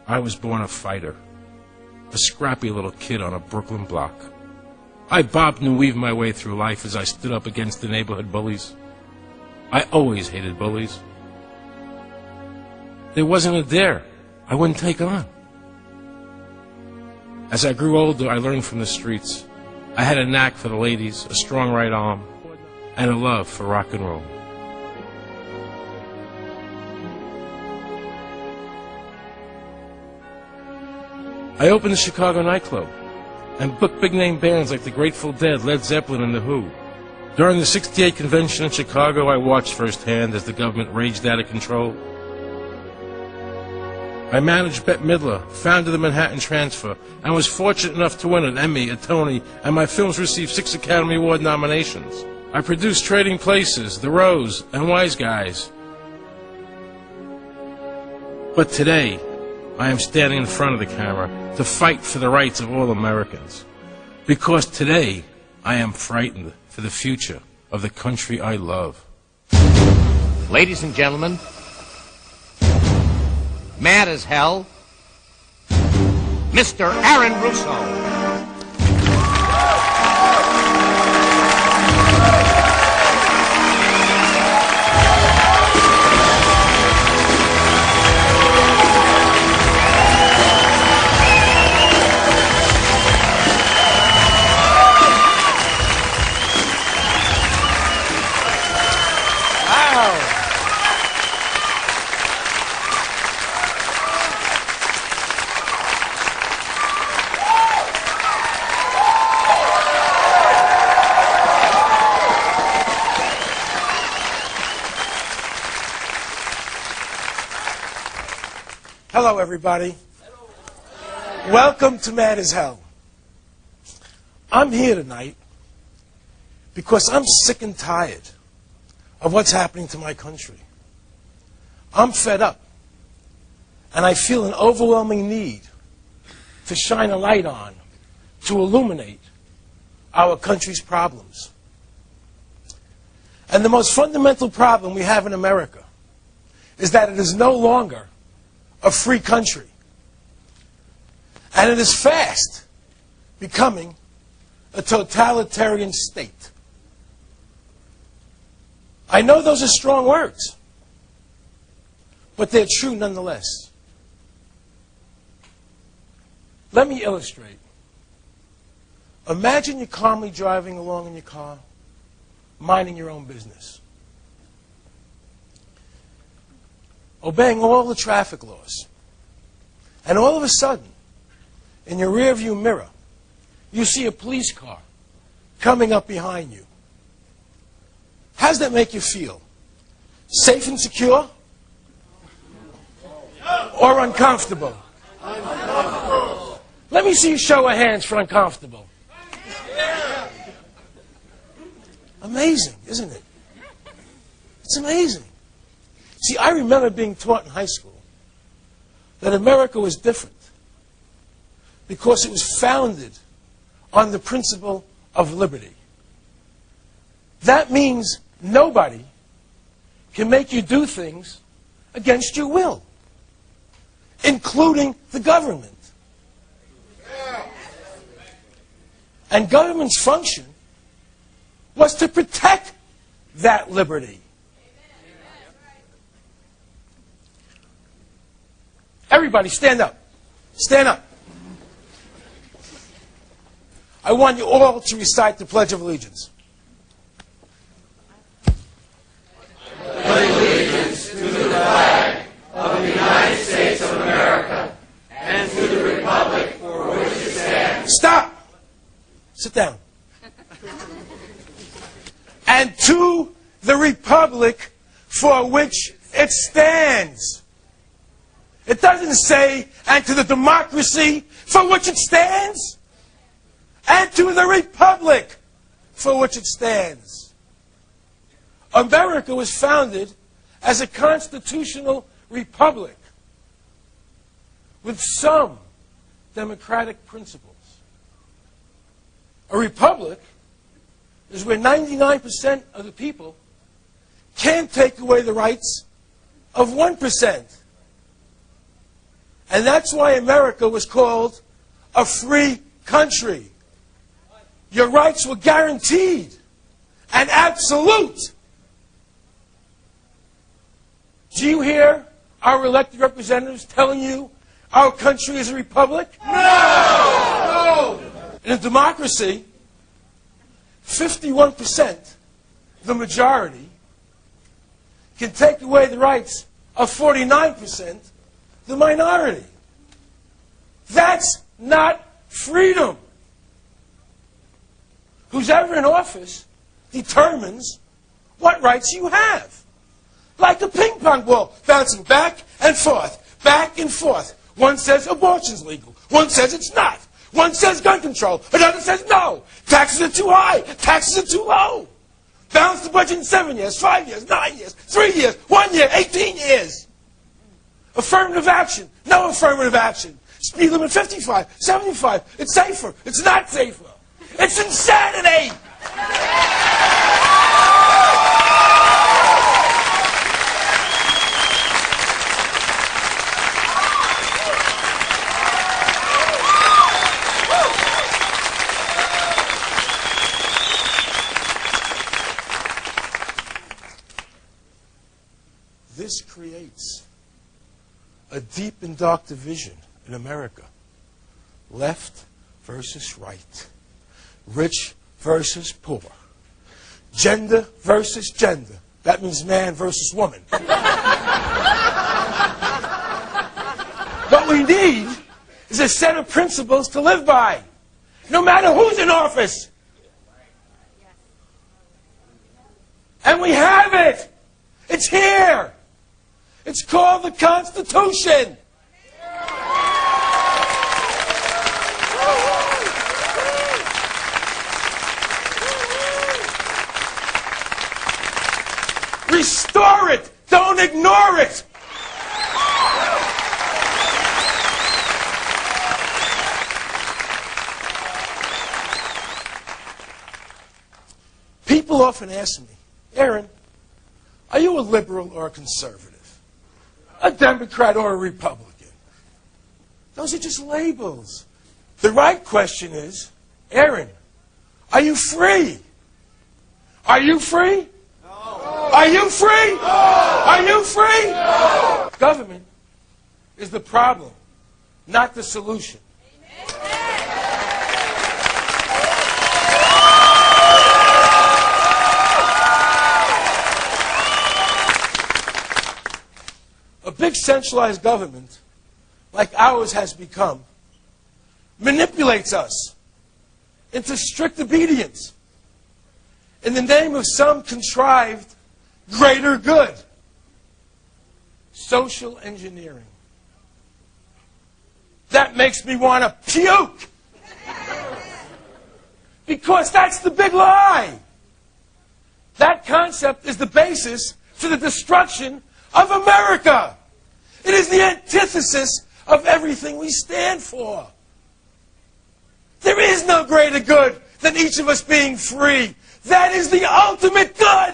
I was born a fighter, a scrappy little kid on a Brooklyn block. I bobbed and weaved my way through life as I stood up against the neighborhood bullies. I always hated bullies. There wasn't a dare I wouldn't take on. As I grew older, I learned from the streets. I had a knack for the ladies, a strong right arm, and a love for rock and roll. I opened the Chicago nightclub and booked big-name bands like the Grateful Dead, Led Zeppelin, and The Who. During the '68 convention in Chicago, I watched firsthand as the government raged out of control. I managed Bette Midler, founded the Manhattan Transfer, and was fortunate enough to win an Emmy, a Tony, and my films received 6 Academy Award nominations. I produced Trading Places, The Rose, and Wise Guys. But today, I am standing in front of the camera to fight for the rights of all Americans. Because today, I am frightened for the future of the country I love. Ladies and gentlemen, mad as hell, Mr. Aaron Russo. Hello, everybody. Hello. Welcome to Mad as Hell. I'm here tonight because I'm sick and tired of what's happening to my country. I'm fed up, and I feel an overwhelming need to shine a light on, to illuminate our country's problems. And the most fundamental problem we have in America is that it is no longer a free country. And it is fast becoming a totalitarian state. I know those are strong words, but they're true nonetheless. Let me illustrate. Imagine you're calmly driving along in your car, minding your own business, obeying all the traffic laws. And all of a sudden, in your rearview mirror, you see a police car coming up behind you. How does that make you feel? Safe and secure? Or uncomfortable? Let me see a show of hands for uncomfortable. Amazing, isn't it? It's amazing. See, I remember being taught in high school that America was different because it was founded on the principle of liberty. That means nobody can make you do things against your will, including the government. And government's function was to protect that liberty. Everybody, stand up. Stand up. I want you all to recite the Pledge of Allegiance. Pledge allegiance to the flag of the United States of America and to the republic for which it stands. Stop. Sit down. And to the republic for which it stands. It doesn't say, and to the democracy for which it stands, and to the republic for which it stands. America was founded as a constitutional republic with some democratic principles. A republic is where 99% of the people can't take away the rights of 1%. And that's why America was called a free country. Your rights were guaranteed and absolute. Do you hear our elected representatives telling you our country is a republic? No! In a democracy, 51%, the majority, can take away the rights of 49%, the minority. That's not freedom. Who's ever in office determines what rights you have. Like a ping pong ball, bouncing back and forth, back and forth. One says abortion's legal. One says it's not. One says gun control. Another says no. Taxes are too high. Taxes are too low. Balance the budget in 7 years, 5 years, 9 years, 3 years, 1 year, 18 years. Affirmative action. No affirmative action. Speed limit 55, 75. It's safer. It's not safer. It's insanity. This creates a deep and dark division in America. Left versus right. Rich versus poor. Gender versus gender. That means man versus woman. What we need is a set of principles to live by, no matter who's in office. And we have it. It's here. It's called the Constitution. Restore it. Don't ignore it. People often ask me, Aaron, are you a liberal or a conservative? A Democrat or a Republican? Those are just labels. The right question is, Aaron, are you free? Are you free? No. Are you free? No. Are you free? No. Government is the problem, not the solution. A big centralized government, like ours has become, manipulates us into strict obedience in the name of some contrived greater good. Social engineering. That makes me want to puke. Because that's the big lie. That concept is the basis for the destruction of America. It is the antithesis of everything we stand for. There is no greater good than each of us being free. That is the ultimate good.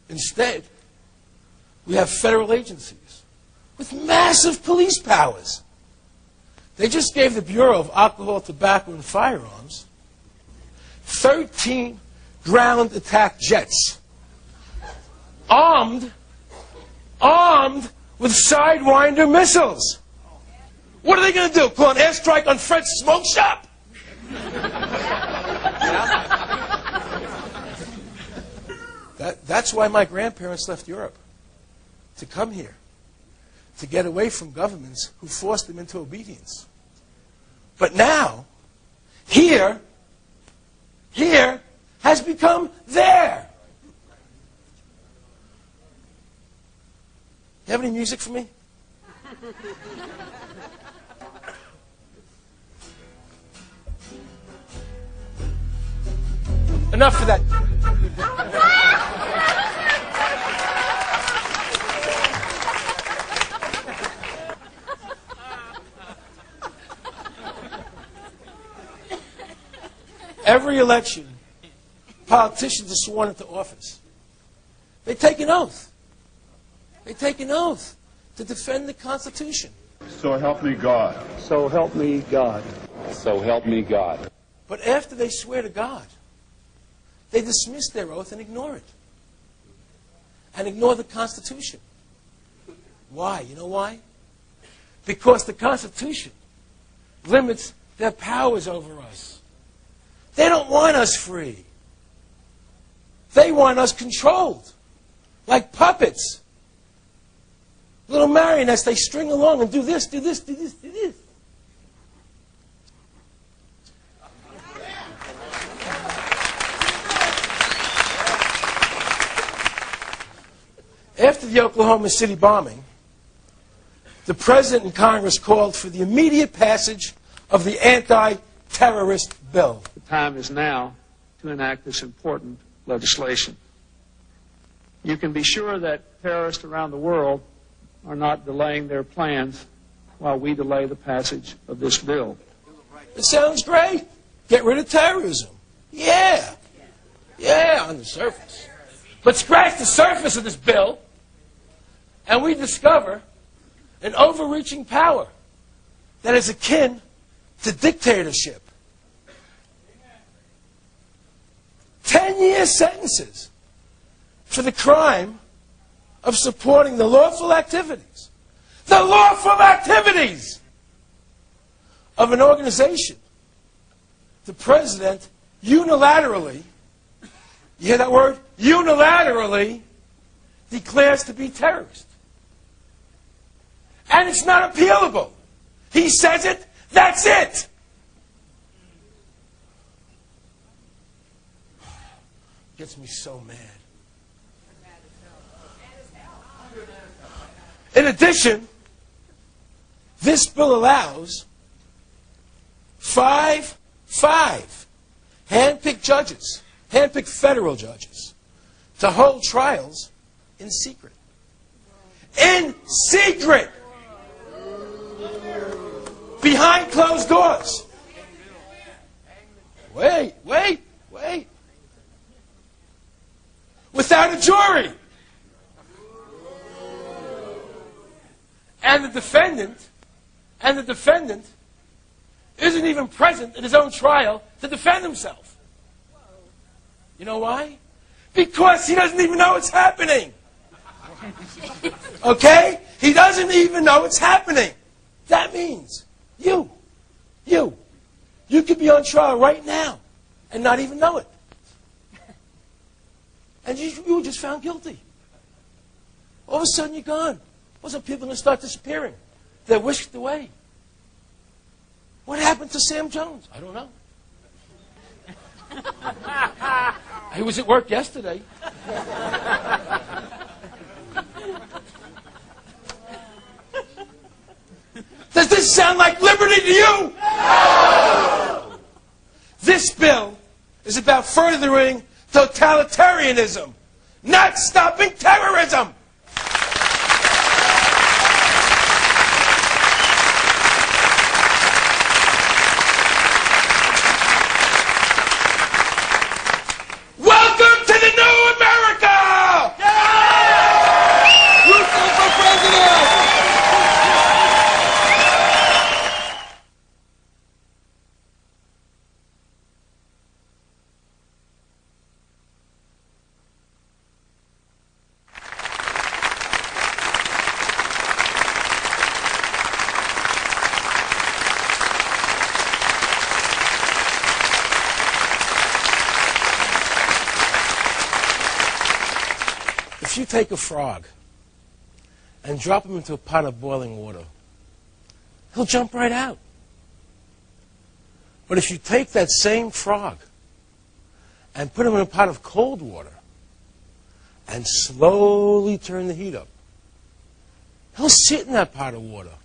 Instead, we have federal agencies with massive police powers. They just gave the Bureau of Alcohol, Tobacco, and Firearms 13 ground attack jets, armed with Sidewinder missiles. What are they going to do? Pull an airstrike on Fred's smoke shop? That's why my grandparents left Europe, to come here, to get away from governments who forced them into obedience. But now, here has become there. You have any music for me? Enough of that. every election, politicians are sworn into office. They take an oath. They take an oath to defend the Constitution. So help me God. So help me God. So help me God. But after they swear to God, they dismiss their oath and ignore it. And ignore the Constitution. Why? You know why? Because the Constitution limits their powers over us. They don't want us free. They want us controlled. Like puppets. Little marionettes, they string along and do this, do this, do this, do this. After the Oklahoma City bombing, the President and Congress called for the immediate passage of the anti-terrorist bill. The time is now to enact this important legislation. You can be sure that terrorists around the world are not delaying their plans while we delay the passage of this bill. It sounds great. Get rid of terrorism. Yeah. Yeah, on the surface. But scratch the surface of this bill, and we discover an overreaching power that is akin to dictatorship. 10-year sentences for the crime of supporting the lawful activities of an organization the President unilaterally, you hear that word? Unilaterally declares to be terrorist. And it's not appealable. He says it, that's it. Gets me so mad. In addition, this bill allows five hand-picked judges, hand-picked federal judges, to hold trials in secret. In secret! Behind closed doors. Wait. Without a jury. And the defendant isn't even present at his own trial to defend himself. You know why? Because he doesn't even know it's happening. Okay? He doesn't even know it's happening. That means you could be on trial right now and not even know it. And you were just found guilty. All of a sudden you're gone. All of a sudden people are going to start disappearing. They're whisked away. What happened to Sam Jones? I don't know. He was at work yesterday. Does this sound like liberty to you? No! This bill is about furthering totalitarianism, not stopping terrorism. Welcome to the new America! Yeah! Russo for president! If you take a frog and drop him into a pot of boiling water, he'll jump right out. But if you take that same frog and put him in a pot of cold water and slowly turn the heat up, he'll sit in that pot of water,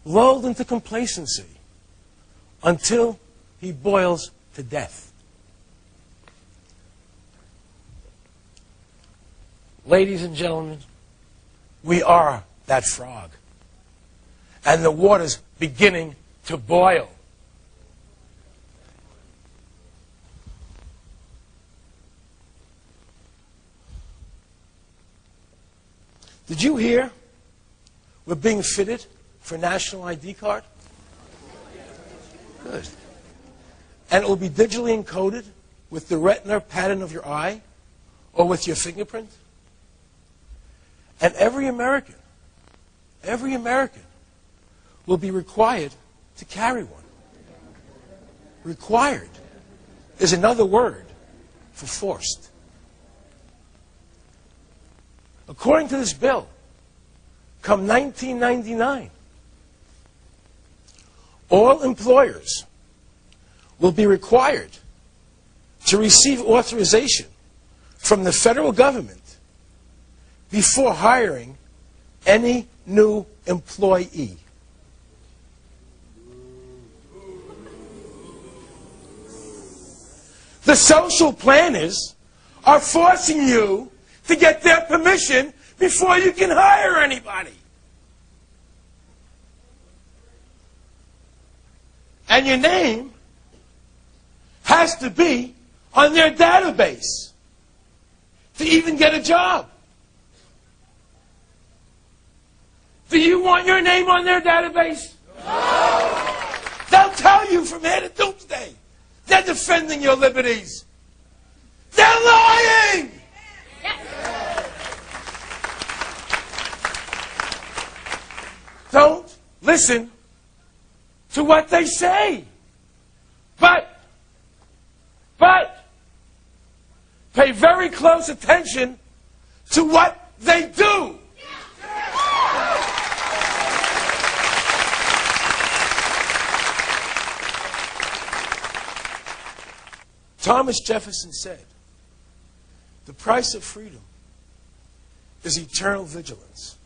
lulled into complacency, until he boils to death. Ladies and gentlemen, we are that frog. And the water's beginning to boil. Did you hear we're being fitted for National ID card? Good. And it will be digitally encoded with the retina pattern of your eye or with your fingerprint. And every American will be required to carry one. Required is another word for forced. According to this bill, come 1999, all employers will be required to receive authorization from the federal government before hiring any new employee. The social planners are forcing you to get their permission before you can hire anybody. And your name has to be on their database to even get a job. Do you want your name on their database? No. They'll tell you from here to doomsday. They're defending your liberties. They're lying! Don't listen to what they say. But pay very close attention to what they do. Thomas Jefferson said, the price of freedom is eternal vigilance.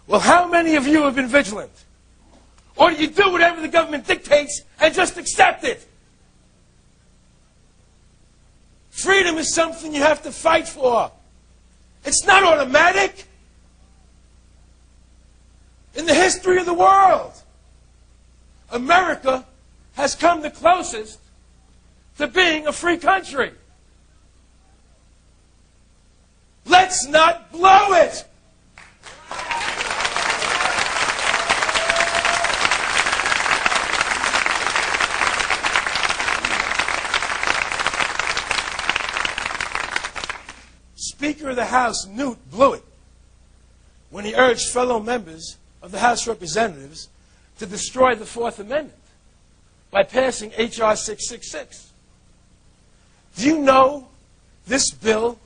Well, how many of you have been vigilant? Or do you do whatever the government dictates and just accept it? Freedom is something you have to fight for. It's not automatic. In the history of the world, America has come the closest to being a free country. Let's not blow it. Speaker of the House, Newt, blew it when he urged fellow members of the House of Representatives to destroy the Fourth Amendment by passing H.R. 666. Do you know this bill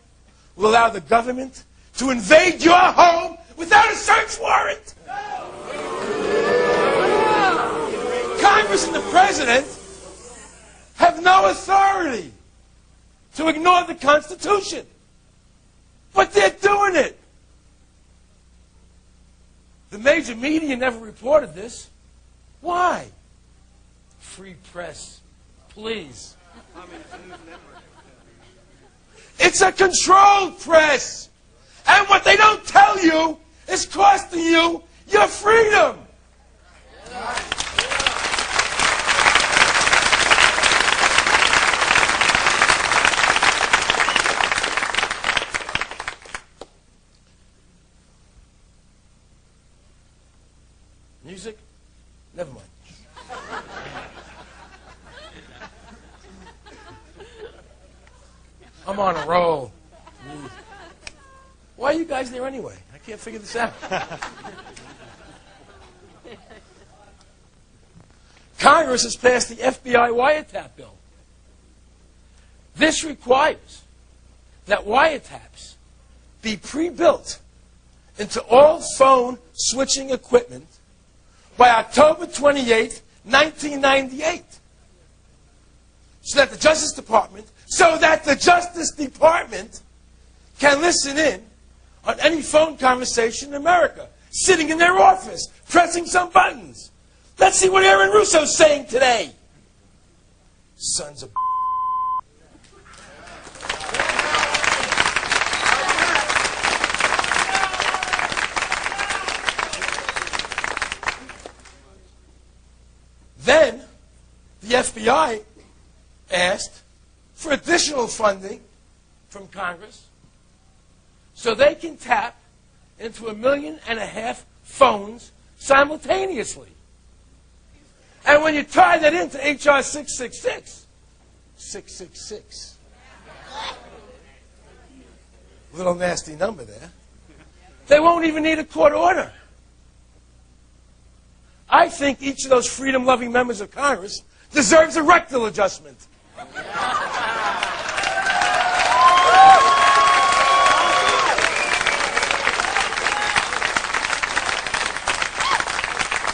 will allow the government to invade your home without a search warrant? Congress and the President have no authority to ignore the Constitution. But they're doing it. The major media never reported this. Why? Free press. Please. It's a controlled press. And what they don't tell you is costing you your freedom. Music? Never mind. I'm on a roll. Why are you guys there anyway? I can't figure this out. Congress has passed the FBI wiretap bill. This requires that wiretaps be pre-built into all phone switching equipment by October 28, 1998. So that the Justice Department can listen in on any phone conversation in America, sitting in their office, pressing some buttons. Let's see what Aaron Russo's saying today. Sons of Then, the FBI asked for additional funding from Congress so they can tap into 1.5 million phones simultaneously. And when you tie that into HR 666, 666, little nasty number there, they won't even need a court order. I think each of those freedom-loving members of Congress deserves a rectal adjustment.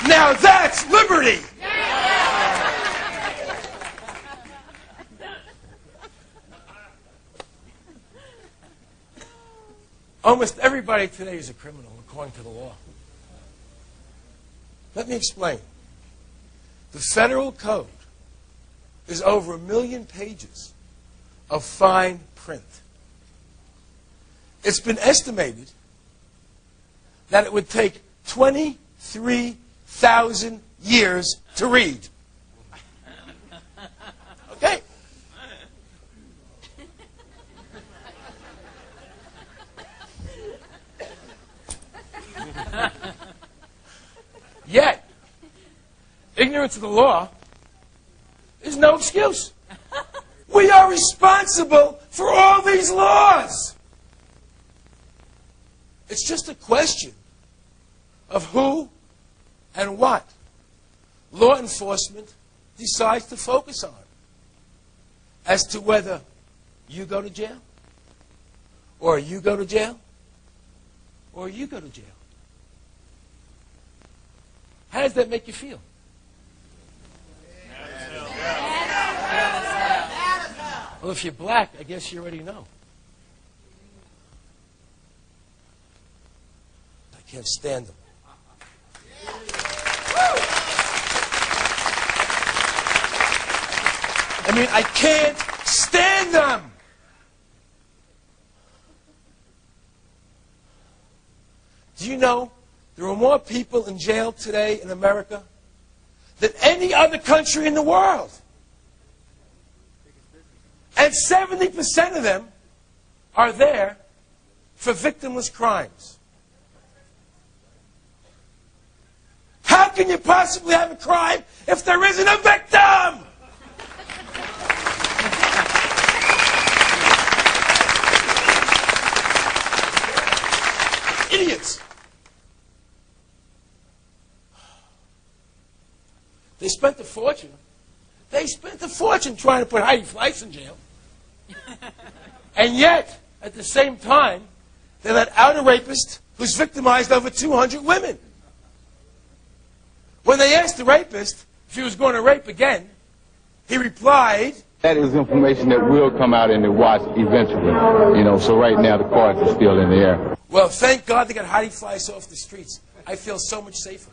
Now that's liberty! Almost everybody today is a criminal, according to the law. Let me explain. The federal code is over 1 million pages of fine print. It's been estimated that it would take 23,000 years to read. Okay? Yet, ignorance of the law is no excuse. We are responsible for all these laws. It's just a question of who and what law enforcement decides to focus on as to whether you go to jail, or you go to jail, or you go to jail. How does that make you feel? Well, if you're black, I guess you already know. I can't stand them. I mean, I can't stand them. Do you know there are more people in jail today in America than any other country in the world? And 70% of them are there for victimless crimes. How can you possibly have a crime if there isn't a victim? Idiots. They spent a fortune. They spent a fortune trying to put Heidi Fleiss in jail. And yet, at the same time, they let out a rapist who's victimized over 200 women. When they asked the rapist if he was going to rape again, he replied, That is information that will come out in the wash eventually. So right now the cards are still in the air. well, thank God they got Heidi Fleiss off the streets. I feel so much safer.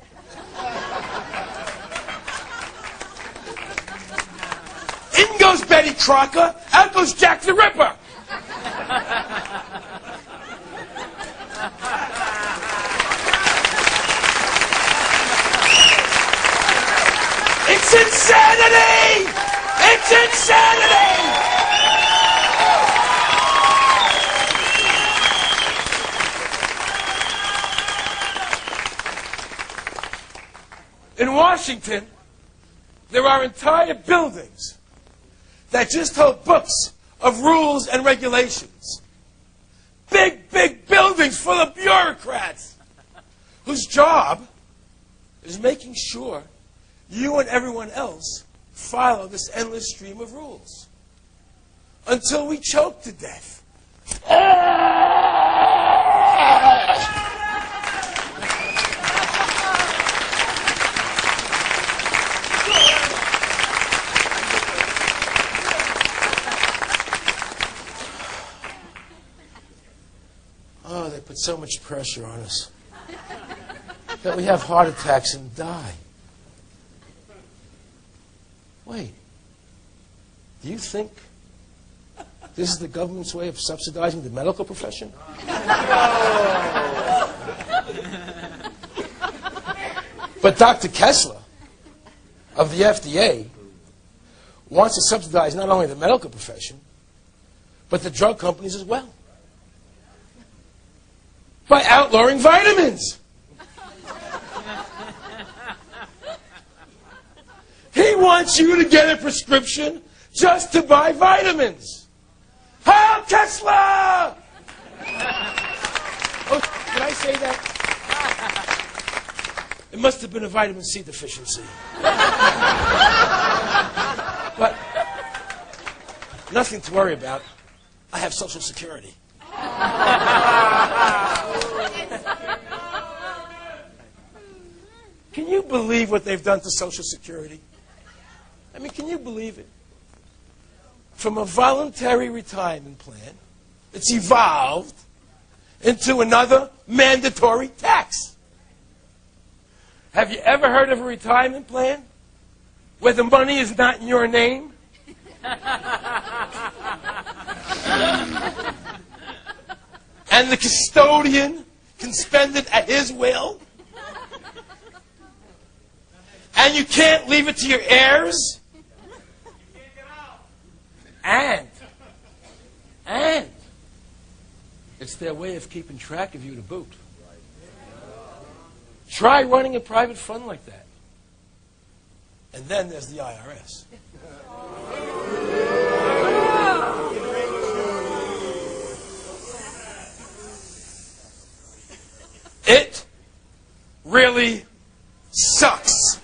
In goes Betty Crocker, out goes Jack the Ripper. It's insanity! It's insanity! In Washington, there are entire buildings that just hold books of rules and regulations. Big, big buildings full of bureaucrats whose job is making sure you and everyone else follow this endless stream of rules until we choke to death. Oh, they put so much pressure on us that we have heart attacks and die. Wait, do you think this is the government's way of subsidizing the medical profession? But Dr. Kessler of the FDA wants to subsidize not only the medical profession, but the drug companies as well. by outlawing vitamins. He wants you to get a prescription just to buy vitamins. Heil Kessler! Oh, did I say that? It must have been a vitamin C deficiency. But nothing to worry about. I have Social Security. Can you believe what they've done to Social Security? I mean, can you believe it? From a voluntary retirement plan, it's evolved into another mandatory tax. Have you ever heard of a retirement plan where the money is not in your name? And the custodian can spend it at his will? And you can't leave it to your heirs? And it's their way of keeping track of you to boot. Try running a private fund like that. And then there's the IRS. It really sucks.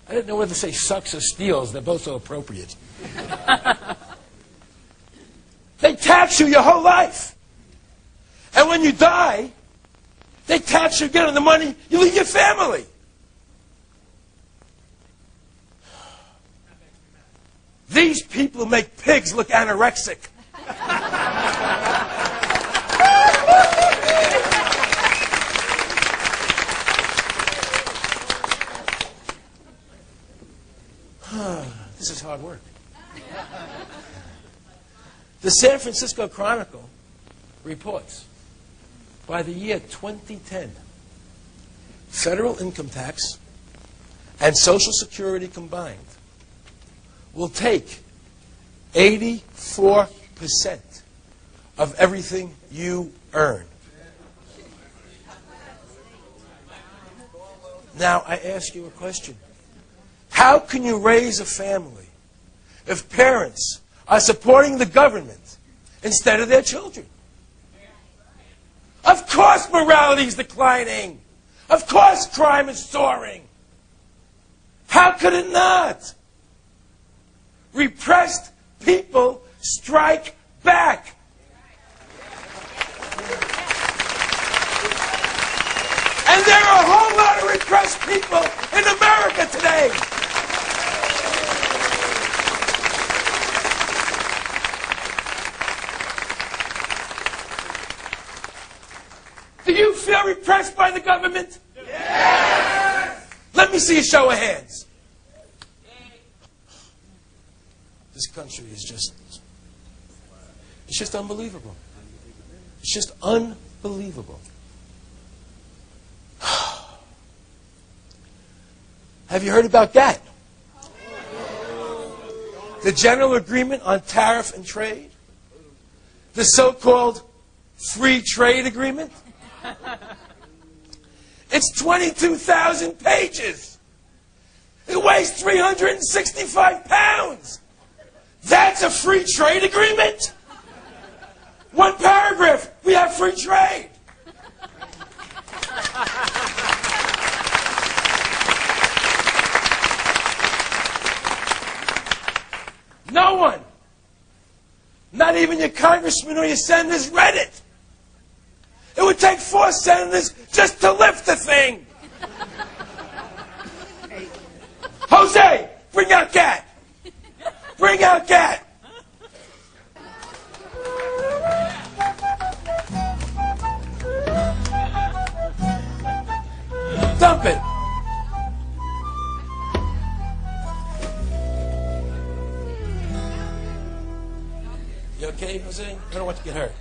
I didn't know whether to say sucks or steals. They're both so appropriate. They tax you your whole life. And when you die, they tax you again on the money you leave your family. These people make pigs look anorexic. This is hard work. The San Francisco Chronicle reports by the year 2010, federal income tax and Social Security combined will take 84% of everything you earn. Now, I ask you a question. How can you raise a family if parents are supporting the government instead of their children? Of course morality is declining. Of course crime is soaring. How could it not? Repressed people strike back. And there are a whole lot of repressed people in America today. Do you feel repressed by the government? Yes! Let me see a show of hands. This country is it's just unbelievable. It's just unbelievable. Have you heard about GATT? The General Agreement on Tariff and Trade? The so-called Free Trade Agreement? It's 22,000 pages. It weighs 365 pounds. That's a free trade agreement? One paragraph, we have free trade. No one, not even your congressman or your senators, read it. It would take 4 senators just to lift the thing. Jose, bring out GATT. Bring out GATT. Dump it. You okay, Jose? I don't want you to get hurt.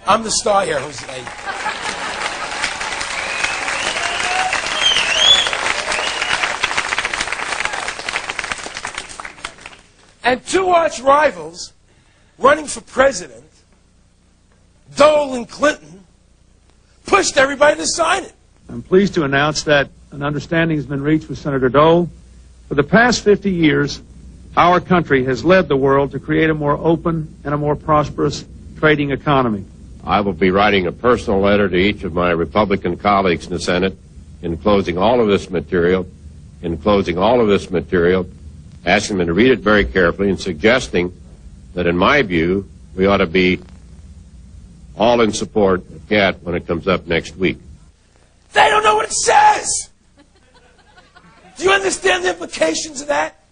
I'm the star here, Jose. And two arch rivals running for president, Dole and Clinton, pushed everybody to sign it. I'm pleased to announce that an understanding has been reached with Senator Dole. For the past 50 years, our country has led the world to create a more open and a more prosperous trading economy. I will be writing a personal letter to each of my Republican colleagues in the Senate, enclosing all of this material, asking them to read it very carefully and suggesting that, in my view, we ought to be all in support of GATT when it comes up next week. They don't know what it says. Do you understand the implications of that?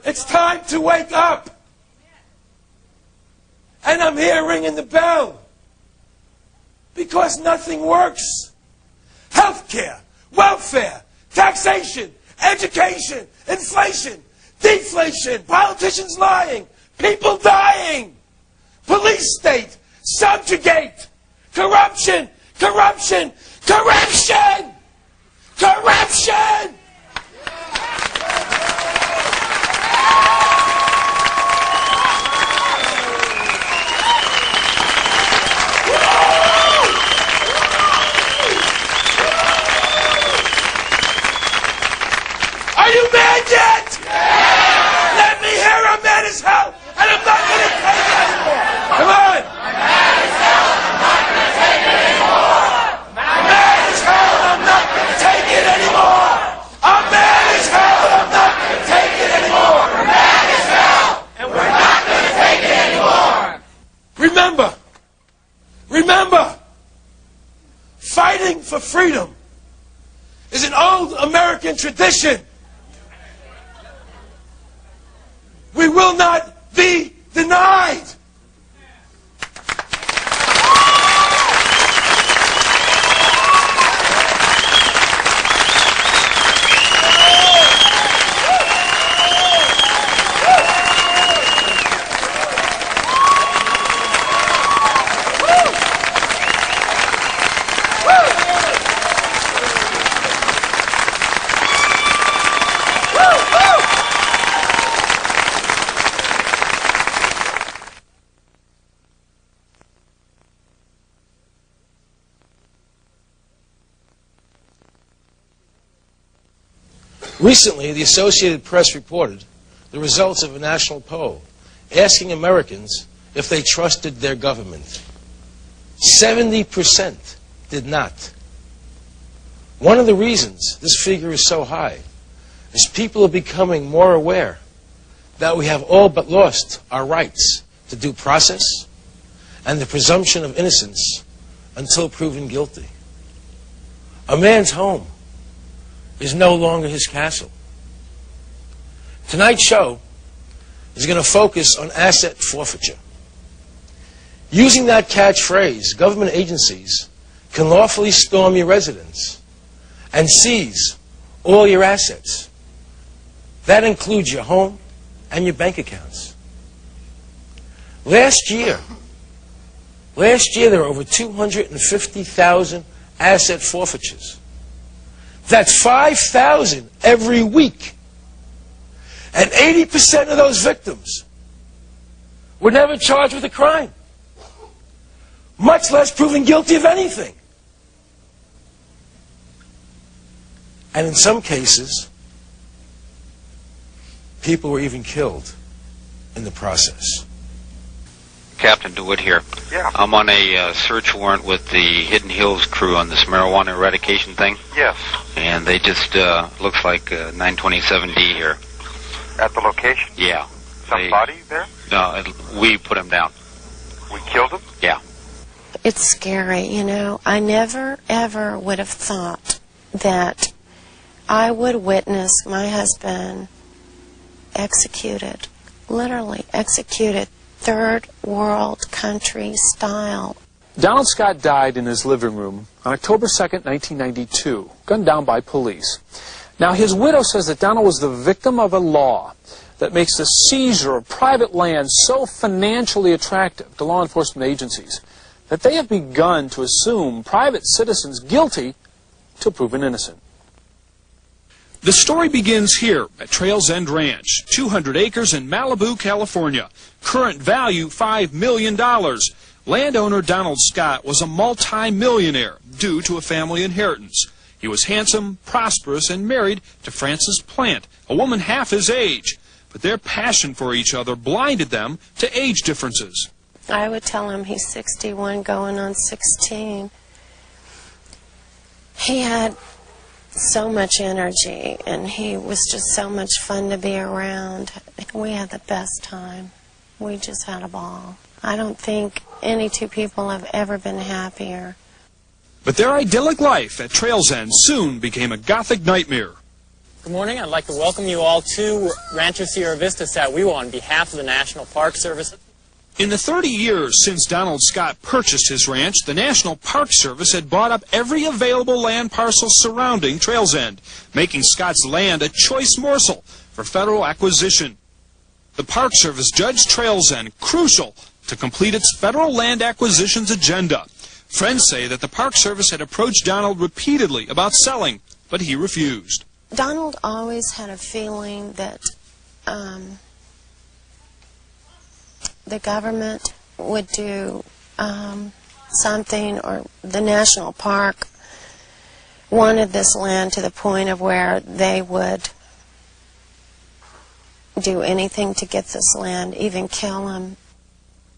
It's time to wake up. And I'm here ringing the bell. Because nothing works. Healthcare, welfare, taxation, education, inflation, deflation, politicians lying, people dying, police state, subjugate, corruption, corruption, corruption, corruption! Are you mad yet? Yeah. Let me hear I'm mad as hell, and I'm not going to take it anymore. Come on. I'm mad as hell, and I'm not going to take it anymore. I'm mad as hell, and I'm not going to take it anymore. I'm mad as hell, and I'm not going to take it anymore. We're mad as hell, and we're not going to take it anymore. Remember, fighting for freedom is an old American tradition. We will not be denied. Recently, the Associated Press reported the results of a national poll asking Americans if they trusted their government. 70% did not. One of the reasons this figure is so high is people are becoming more aware that we have all but lost our rights to due process and the presumption of innocence until proven guilty. A man's home is no longer his castle. Tonight's show is going to focus on asset forfeiture. Using that catchphrase, government agencies can lawfully storm your residence and seize all your assets. That includes your home and your bank accounts. Last year there were over 250,000 asset forfeitures. That's 5,000 every week. And 80% of those victims were never charged with a crime, much less proven guilty of anything. And in some cases, people were even killed in the process. Captain DeWitt here. Yeah. I'm on a search warrant with the Hidden Hills crew on this marijuana eradication thing. Yes. And they just, looks like 927D here. At the location? Yeah. Somebody there? No, we put him down. We killed him? Yeah. It's scary, you know. I never, ever would have thought that I would witness my husband executed, literally executed, third world country style. Donald Scott died in his living room on October 2nd, 1992, gunned down by police. Now, his widow says that Donald was the victim of a law that makes the seizure of private land so financially attractive to law enforcement agencies that they have begun to assume private citizens guilty till proven innocent. The story begins here at Trails End Ranch, 200 acres in Malibu, California. Current value, $5 million. Landowner Donald Scott was a multi-millionaire due to a family inheritance. He was handsome, prosperous, and married to Frances Plant, a woman half his age. But their passion for each other blinded them to age differences. I would tell him he's 61 going on 16. He had so much energy, and he was just so much fun to be around. We had the best time. We just had a ball. I don't think any two people have ever been happier. But their idyllic life at Trails End soon became a Gothic nightmare. Good morning. I'd like to welcome you all to Rancho Sierra Vista Satwewa on behalf of the National Park Service. In the 30 years since Donald Scott purchased his ranch, the National Park Service had bought up every available land parcel surrounding Trails End, making Scott's land a choice morsel for federal acquisition. The Park Service judged Trails End crucial to complete its federal land acquisitions agenda. Friends say that the Park Service had approached Donald repeatedly about selling, but he refused. Donald always had a feeling that the government would do something, or the national park wanted this land to the point of where they would do anything to get this land, even kill him.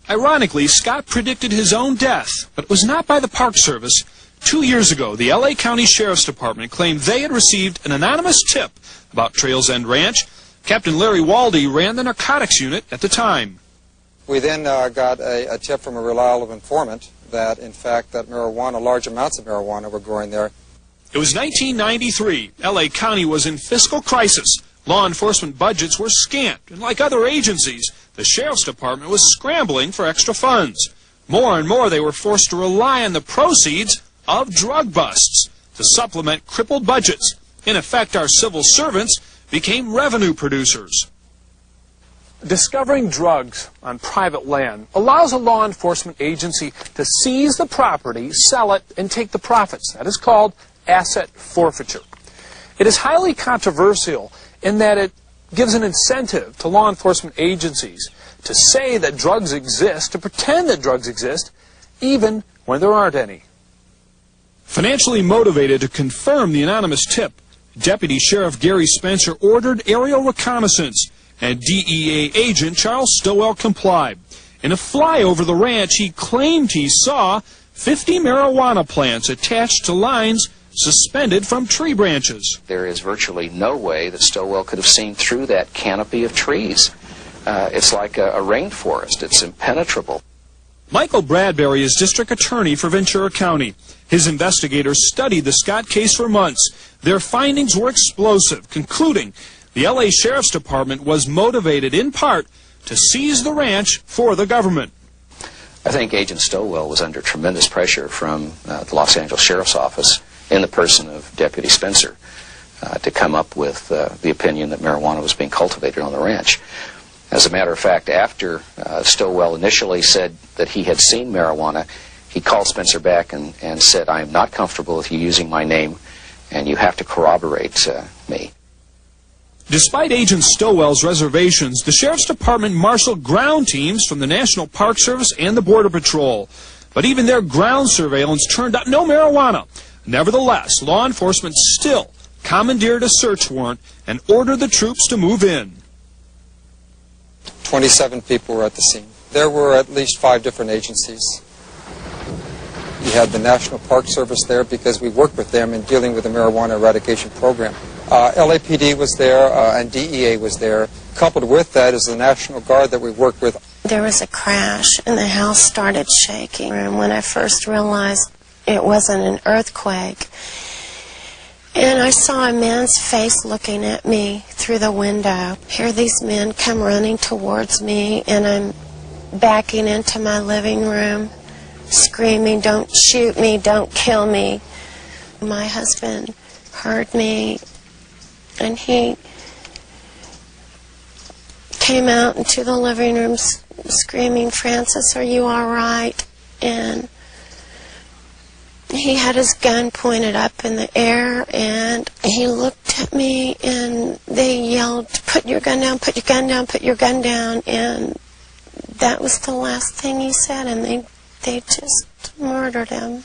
Ironically, Scott predicted his own death, but it was not by the Park Service. 2 years ago, the L.A. County Sheriff's Department claimed they had received an anonymous tip about Trails End Ranch. Captain Larry Waldy ran the narcotics unit at the time. We then got a tip from a reliable informant that, in fact, that marijuana, large amounts of marijuana were growing there. It was 1993. L.A. County was in fiscal crisis. Law enforcement budgets were scant, and like other agencies, the Sheriff's Department was scrambling for extra funds. More and more, they were forced to rely on the proceeds of drug busts to supplement crippled budgets. In effect, our civil servants became revenue producers. Discovering drugs on private land allows a law enforcement agency to seize the property, sell it, and take the profits. That is called asset forfeiture. It is highly controversial in that it gives an incentive to law enforcement agencies to say that drugs exist, to pretend that drugs exist, even when there aren't any. Financially motivated to confirm the anonymous tip, Deputy Sheriff Gary Spencer ordered aerial reconnaissance, and DEA agent Charles Stowell complied. In a flyover the ranch, he claimed he saw 50 marijuana plants attached to lines suspended from tree branches. There is virtually no way that Stowell could have seen through that canopy of trees. It's like a rainforest. It's impenetrable. Michael Bradbury is district attorney for Ventura County. His investigators studied the Scott case for months. Their findings were explosive, concluding the L.A. Sheriff's Department was motivated in part to seize the ranch for the government. I think Agent Stowell was under tremendous pressure from the Los Angeles Sheriff's Office in the person of Deputy Spencer to come up with the opinion that marijuana was being cultivated on the ranch. As a matter of fact, after Stowell initially said that he had seen marijuana, he called Spencer back and said, "I am not comfortable with you using my name, and you have to corroborate me." Despite Agent Stowell's reservations, the Sheriff's Department marshaled ground teams from the National Park Service and the Border Patrol. But even their ground surveillance turned up no marijuana. Nevertheless, law enforcement still commandeered a search warrant and ordered the troops to move in. 27 people were at the scene. There were at least 5 different agencies. You had the National Park Service there because we worked with them in dealing with the marijuana eradication program. LAPD was there and DEA was there. Coupled with that is the National Guard that we worked with. There was a crash and the house started shaking. And when I first realized it wasn't an earthquake, and I saw a man's face looking at me through the window. Here these men come running towards me, and I'm backing into my living room, screaming, "Don't shoot me, don't kill me." My husband heard me, and he came out into the living room screaming, "Francis, are you all right?" And he had his gun pointed up in the air, and he looked at me, and they yelled, "Put your gun down, put your gun down, put your gun down." And that was the last thing he said, and they just murdered him.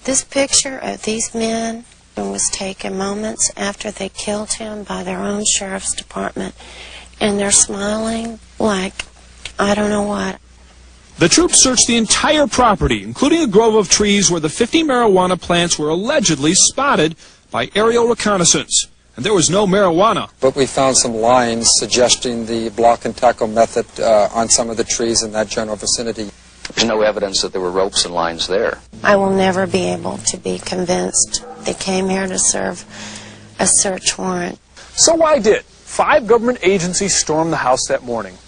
This picture of these men was taken moments after they killed him by their own sheriff's department, and they're smiling like I don't know what. The troops searched the entire property, including a grove of trees where the 50 marijuana plants were allegedly spotted by aerial reconnaissance. And there was no marijuana. But we found some lines suggesting the block and tackle method on some of the trees in that general vicinity. There's no evidence that there were ropes and lines there. I will never be able to be convinced they came here to serve a search warrant. So why did 5 government agencies storm the house that morning?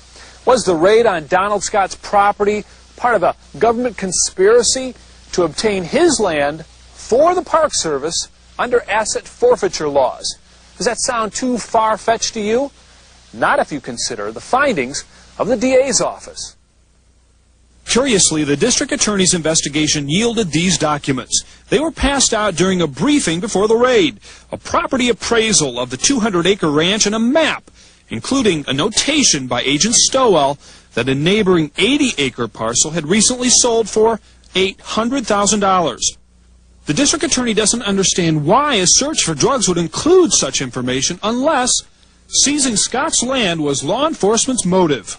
Was the raid on Donald Scott's property part of a government conspiracy to obtain his land for the Park Service under asset forfeiture laws? Does that sound too far-fetched to you? Not if you consider the findings of the DA's office. Curiously, the district attorney's investigation yielded these documents. They were passed out during a briefing before the raid. A property appraisal of the 200-acre ranch and a map, including a notation by Agent Stowell that a neighboring 80-acre parcel had recently sold for $800,000. The district attorney doesn't understand why a search for drugs would include such information unless seizing Scott's land was law enforcement's motive.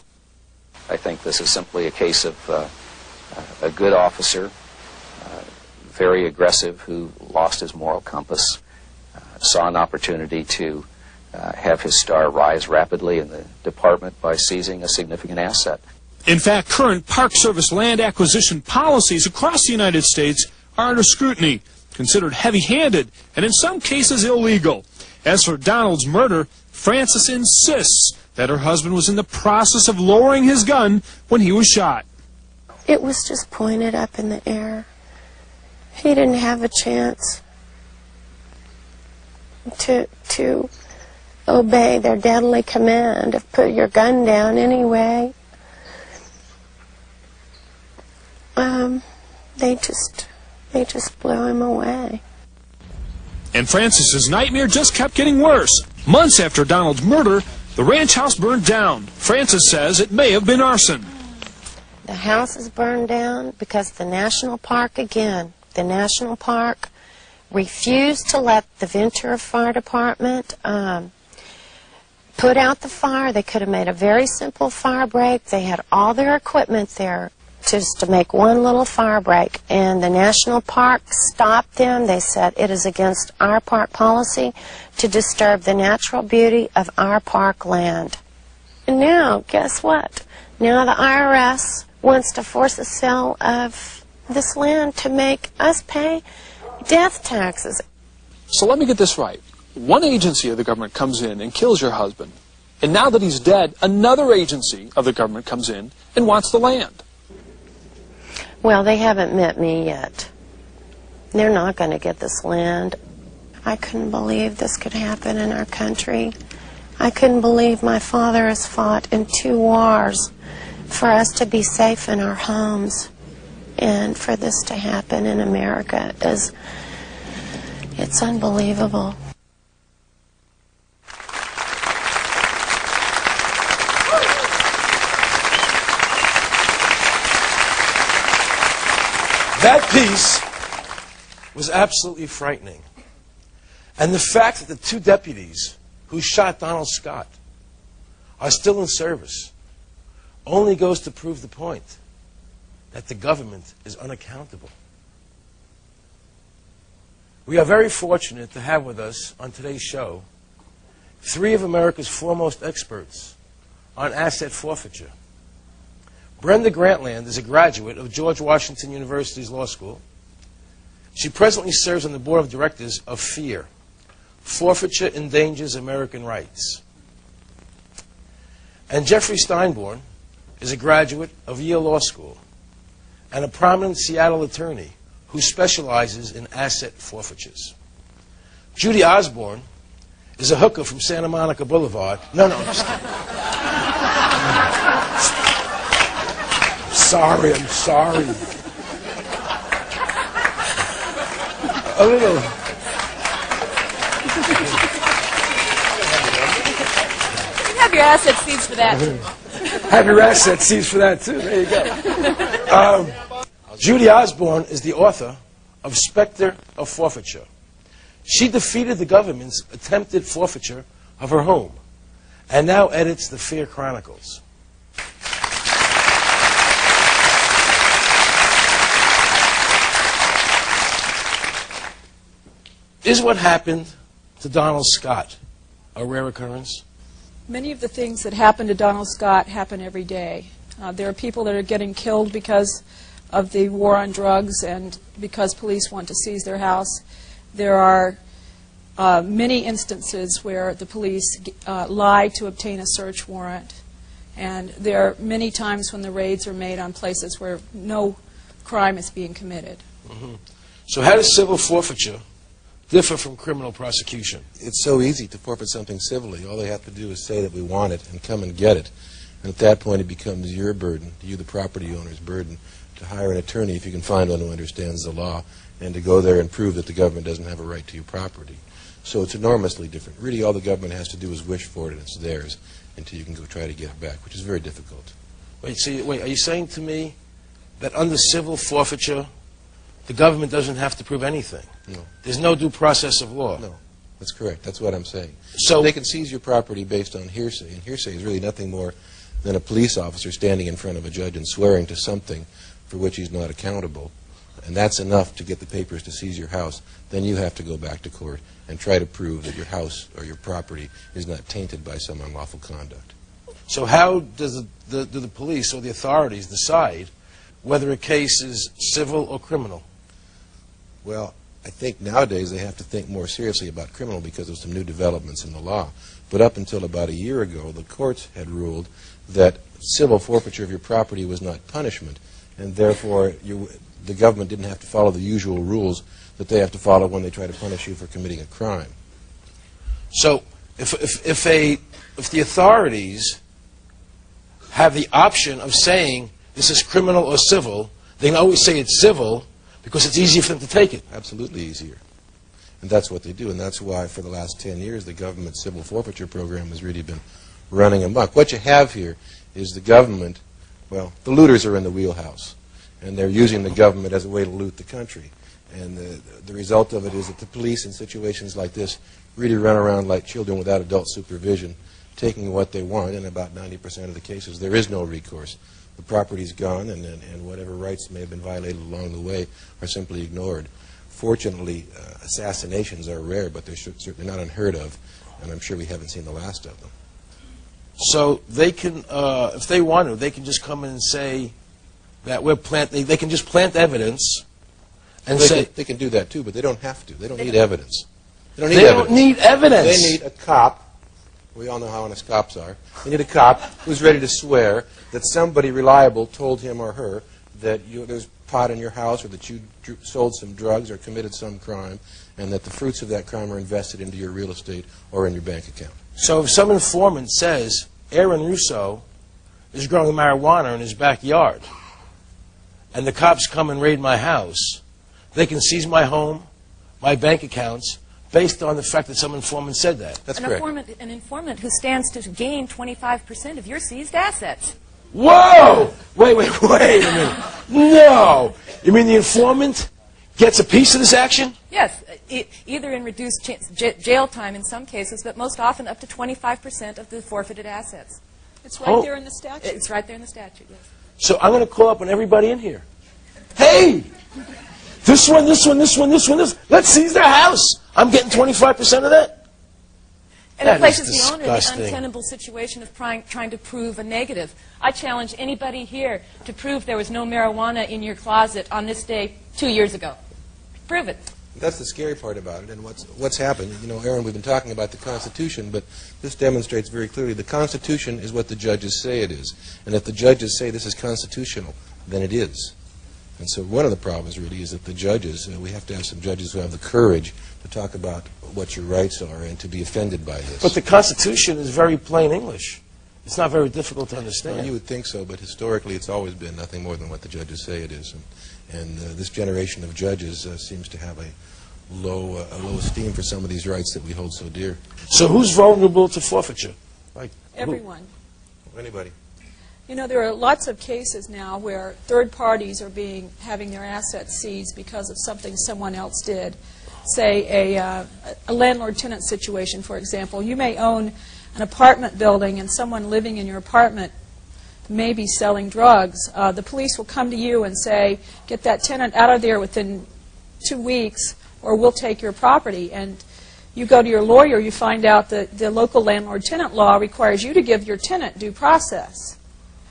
I think this is simply a case of a good officer, very aggressive, who lost his moral compass, saw an opportunity to have his star rise rapidly in the department by seizing a significant asset. In fact, current Park Service land acquisition policies across the United States are under scrutiny, considered heavy-handed, and in some cases illegal. As for Donald's murder, Frances insists that her husband was in the process of lowering his gun when he was shot. It was just pointed up in the air. He didn't have a chance to obey their deadly command of put your gun down anyway. They just blew him away. And Frances's nightmare just kept getting worse. Months after Donald's murder, the ranch house burned down. Frances says it may have been arson. The house is burned down because the National Park, again, the National Park refused to let the Ventura Fire Department put out the fire. They could have made a very simple fire break. They had all their equipment there just to make one little fire break. And the National Park stopped them. They said it is against our park policy to disturb the natural beauty of our park land. And now, guess what? Now the IRS wants to force the sale of this land to make us pay death taxes. So let me get this right. One agency of the government comes in and kills your husband. And now that he's dead, another agency of the government comes in and wants the land. Well, they haven't met me yet. They're not going to get this land. I couldn't believe this could happen in our country. I couldn't believe my father has fought in 2 wars for us to be safe in our homes. And for this to happen in America it's unbelievable. That piece was absolutely frightening. And the fact that the 2 deputies who shot Donald Scott are still in service only goes to prove the point that the government is unaccountable. We are very fortunate to have with us on today's show 3 of America's foremost experts on asset forfeiture. Brenda Grantland is a graduate of George Washington University's law school. She presently serves on the board of directors of FEAR, Forfeiture Endangers American Rights. And Jeffrey Steinborn is a graduate of Yale Law School and a prominent Seattle attorney who specializes in asset forfeitures. Judy Osborne is a hooker from Santa Monica Boulevard. No, I'm just kidding. I'm sorry. A little. Have your asset seized for that. Have your asset seized for that, too. There you go. Judy Osborne is the author of Spectre of Forfeiture. She defeated the government's attempted forfeiture of her home and now edits the Fear Chronicles. Is what happened to Donald Scott a rare occurrence? Many of the things that happen to Donald Scott happen every day. There are people that are getting killed because of the war on drugs and because police want to seize their house. There are many instances where the police lie to obtain a search warrant. And there are many times when the raids are made on places where no crime is being committed. Mm-hmm. So how does civil forfeiture differ from criminal prosecution? It's so easy to forfeit something civilly. All they have to do is say that we want it and come and get it. And at that point it becomes your burden, you the property owner's burden, to hire an attorney if you can find one who understands the law and to go there and prove that the government doesn't have a right to your property. So it's enormously different. Really all the government has to do is wish for it and it's theirs until you can go try to get it back, which is very difficult. Wait, are you saying to me that under civil forfeiture the government doesn't have to prove anything? No. There's no due process of law? No, that's correct. That's what I'm saying. So they can seize your property based on hearsay, and hearsay is really nothing more than a police officer standing in front of a judge and swearing to something for which he's not accountable. And that's enough to get the papers to seize your house. Then you have to go back to court and try to prove that your house or your property is not tainted by some unlawful conduct. So how does do the police or the authorities decide whether a case is civil or criminal? Well, I think nowadays they have to think more seriously about criminal because of some new developments in the law. But up until about a year ago, the courts had ruled that civil forfeiture of your property was not punishment, and therefore the government didn't have to follow the usual rules that they have to follow when they try to punish you for committing a crime. So if the authorities have the option of saying this is criminal or civil, they can always say it's civil because it's easier for them to take it. Absolutely easier. And that's what they do, and that's why for the last 10 years the government civil forfeiture program has really been running amok. What you have here is the government, well, the looters are in the wheelhouse, and they're using the government as a way to loot the country. And the result of it is that the police in situations like this really run around like children without adult supervision, taking what they want. In about 90% of the cases, there is no recourse. The property's gone, and whatever rights may have been violated along the way are simply ignored. Fortunately, assassinations are rare, but they're certainly not unheard of, and I'm sure we haven't seen the last of them. So they can, if they want to, they can just come in and say that they can just plant evidence and they can do that too, but they don't have to. They don't need evidence. They don't need evidence. They need a cop. We all know how honest cops are. They need a cop who's ready to swear that somebody reliable told him or her that there's pot in your house or that you sold some drugs or committed some crime and that the fruits of that crime are invested into your real estate or in your bank account. So if some informant says Aaron Russo is growing marijuana in his backyard and the cops come and raid my house, they can seize my home, my bank accounts, based on the fact that some informant said that. That's correct. An informant who stands to gain 25% of your seized assets. Whoa! Wait a minute. No! You mean the informant gets a piece of this action? Yes, either in reduced jail time in some cases, but most often up to 25% of the forfeited assets. It's right there in the statute. It's right there in the statute, yes. So I'm going to call up on everybody in here. Hey! This one. Let's seize their house. I'm getting 25% of that. And it places the owner in the untenable situation of trying to prove a negative. I challenge anybody here to prove there was no marijuana in your closet on this day 2 years ago. Prove it. That's the scary part about it. And what's happened, you know, Aaron, we've been talking about the Constitution, but this demonstrates very clearly the Constitution is what the judges say it is. And if the judges say this is constitutional, then it is. And so one of the problems really is that the judges, we have to have some judges who have the courage to talk about what your rights are and to be offended by this. But the Constitution is very plain English. It's not very difficult to understand. Well, you would think so, but historically it's always been nothing more than what the judges say it is. And this generation of judges seems to have a low esteem for some of these rights that we hold so dear. So who's vulnerable to forfeiture? Like everyone. Anybody. You know, there are lots of cases now where third parties are having their assets seized because of something someone else did. Say a landlord-tenant situation, for example. You may own an apartment building and someone living in your apartment may be selling drugs. The police will come to you and say, get that tenant out of there within 2 weeks or we'll take your property. And you go to your lawyer, you find out that the local landlord-tenant law requires you to give your tenant due process.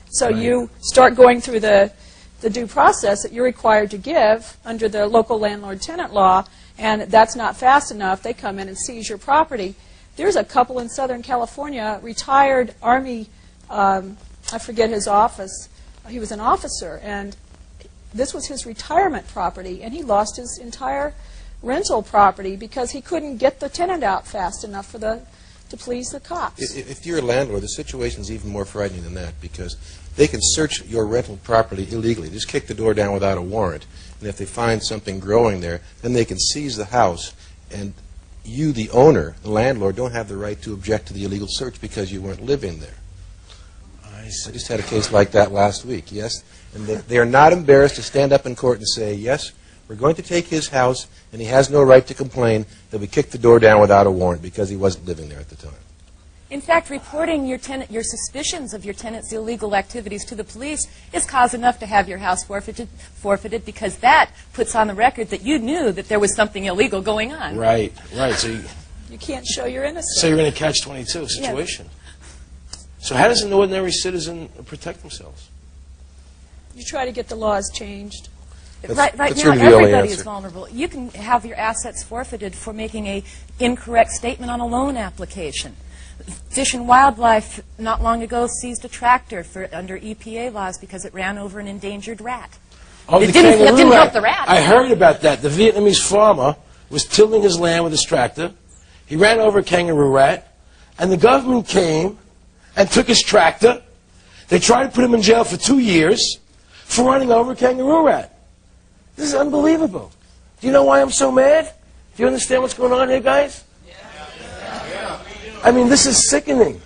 So you start going through the due process that you're required to give under the local landlord-tenant law, and that's not fast enough. They come in and seize your property. There's a couple in Southern California, retired Army, I forget his office. He was an officer, and this was his retirement property, and he lost his entire rental property because he couldn't get the tenant out fast enough to please the cops. If you're a landlord, the situation is even more frightening than that because they can search your rental property illegally. Just kick the door down without a warrant. And if they find something growing there, then they can seize the house. And you, the owner, the landlord, don't have the right to object to the illegal search because you weren't living there. I just had a case like that last week, yes? And they are not embarrassed to stand up in court and say, yes, we're going to take his house, and he has no right to complain that we kicked the door down without a warrant because he wasn't living there at the time. In fact, reporting your suspicions of your tenant's illegal activities to the police is cause enough to have your house forfeited because that puts on the record that you knew that there was something illegal going on. Right. So you can't show your innocence. So you're in a catch-22 situation. Yeah. So how does an ordinary citizen protect themselves? You try to get the laws changed. Right now, everybody is vulnerable. You can have your assets forfeited for making an incorrect statement on a loan application. Fish and Wildlife not long ago seized a tractor under EPA laws because it ran over an endangered rat. Oh, it didn't help the rat. I heard about that. The Vietnamese farmer was tilling his land with his tractor. He ran over a kangaroo rat, and the government came and took his tractor. They tried to put him in jail for 2 years for running over a kangaroo rat. This is unbelievable. Do you know why I'm so mad? Do you understand what's going on here, guys? I mean, this is sickening.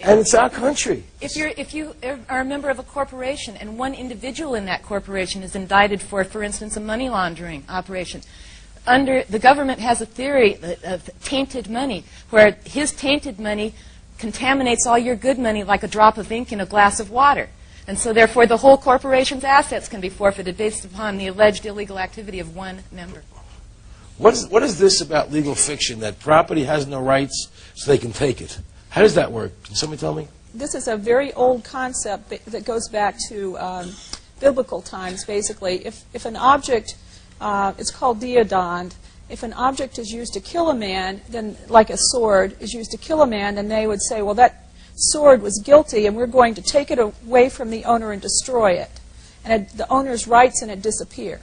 And it's our country. If you are a member of a corporation and one individual in that corporation is indicted for instance, a money laundering operation, the government has a theory of tainted money, where his tainted money contaminates all your good money like a drop of ink in a glass of water. And so, therefore, the whole corporation's assets can be forfeited based upon the alleged illegal activity of one member. What is this about legal fiction, that property has no rights so they can take it? How does that work? Can somebody tell me? This is a very old concept that goes back to biblical times, basically. If an object, it's called deodond, if an object is used to kill a man, then like a sword is used to kill a man, then they would say, well, that sword was guilty and we're going to take it away from the owner and destroy it. And the owner's rights in it disappear.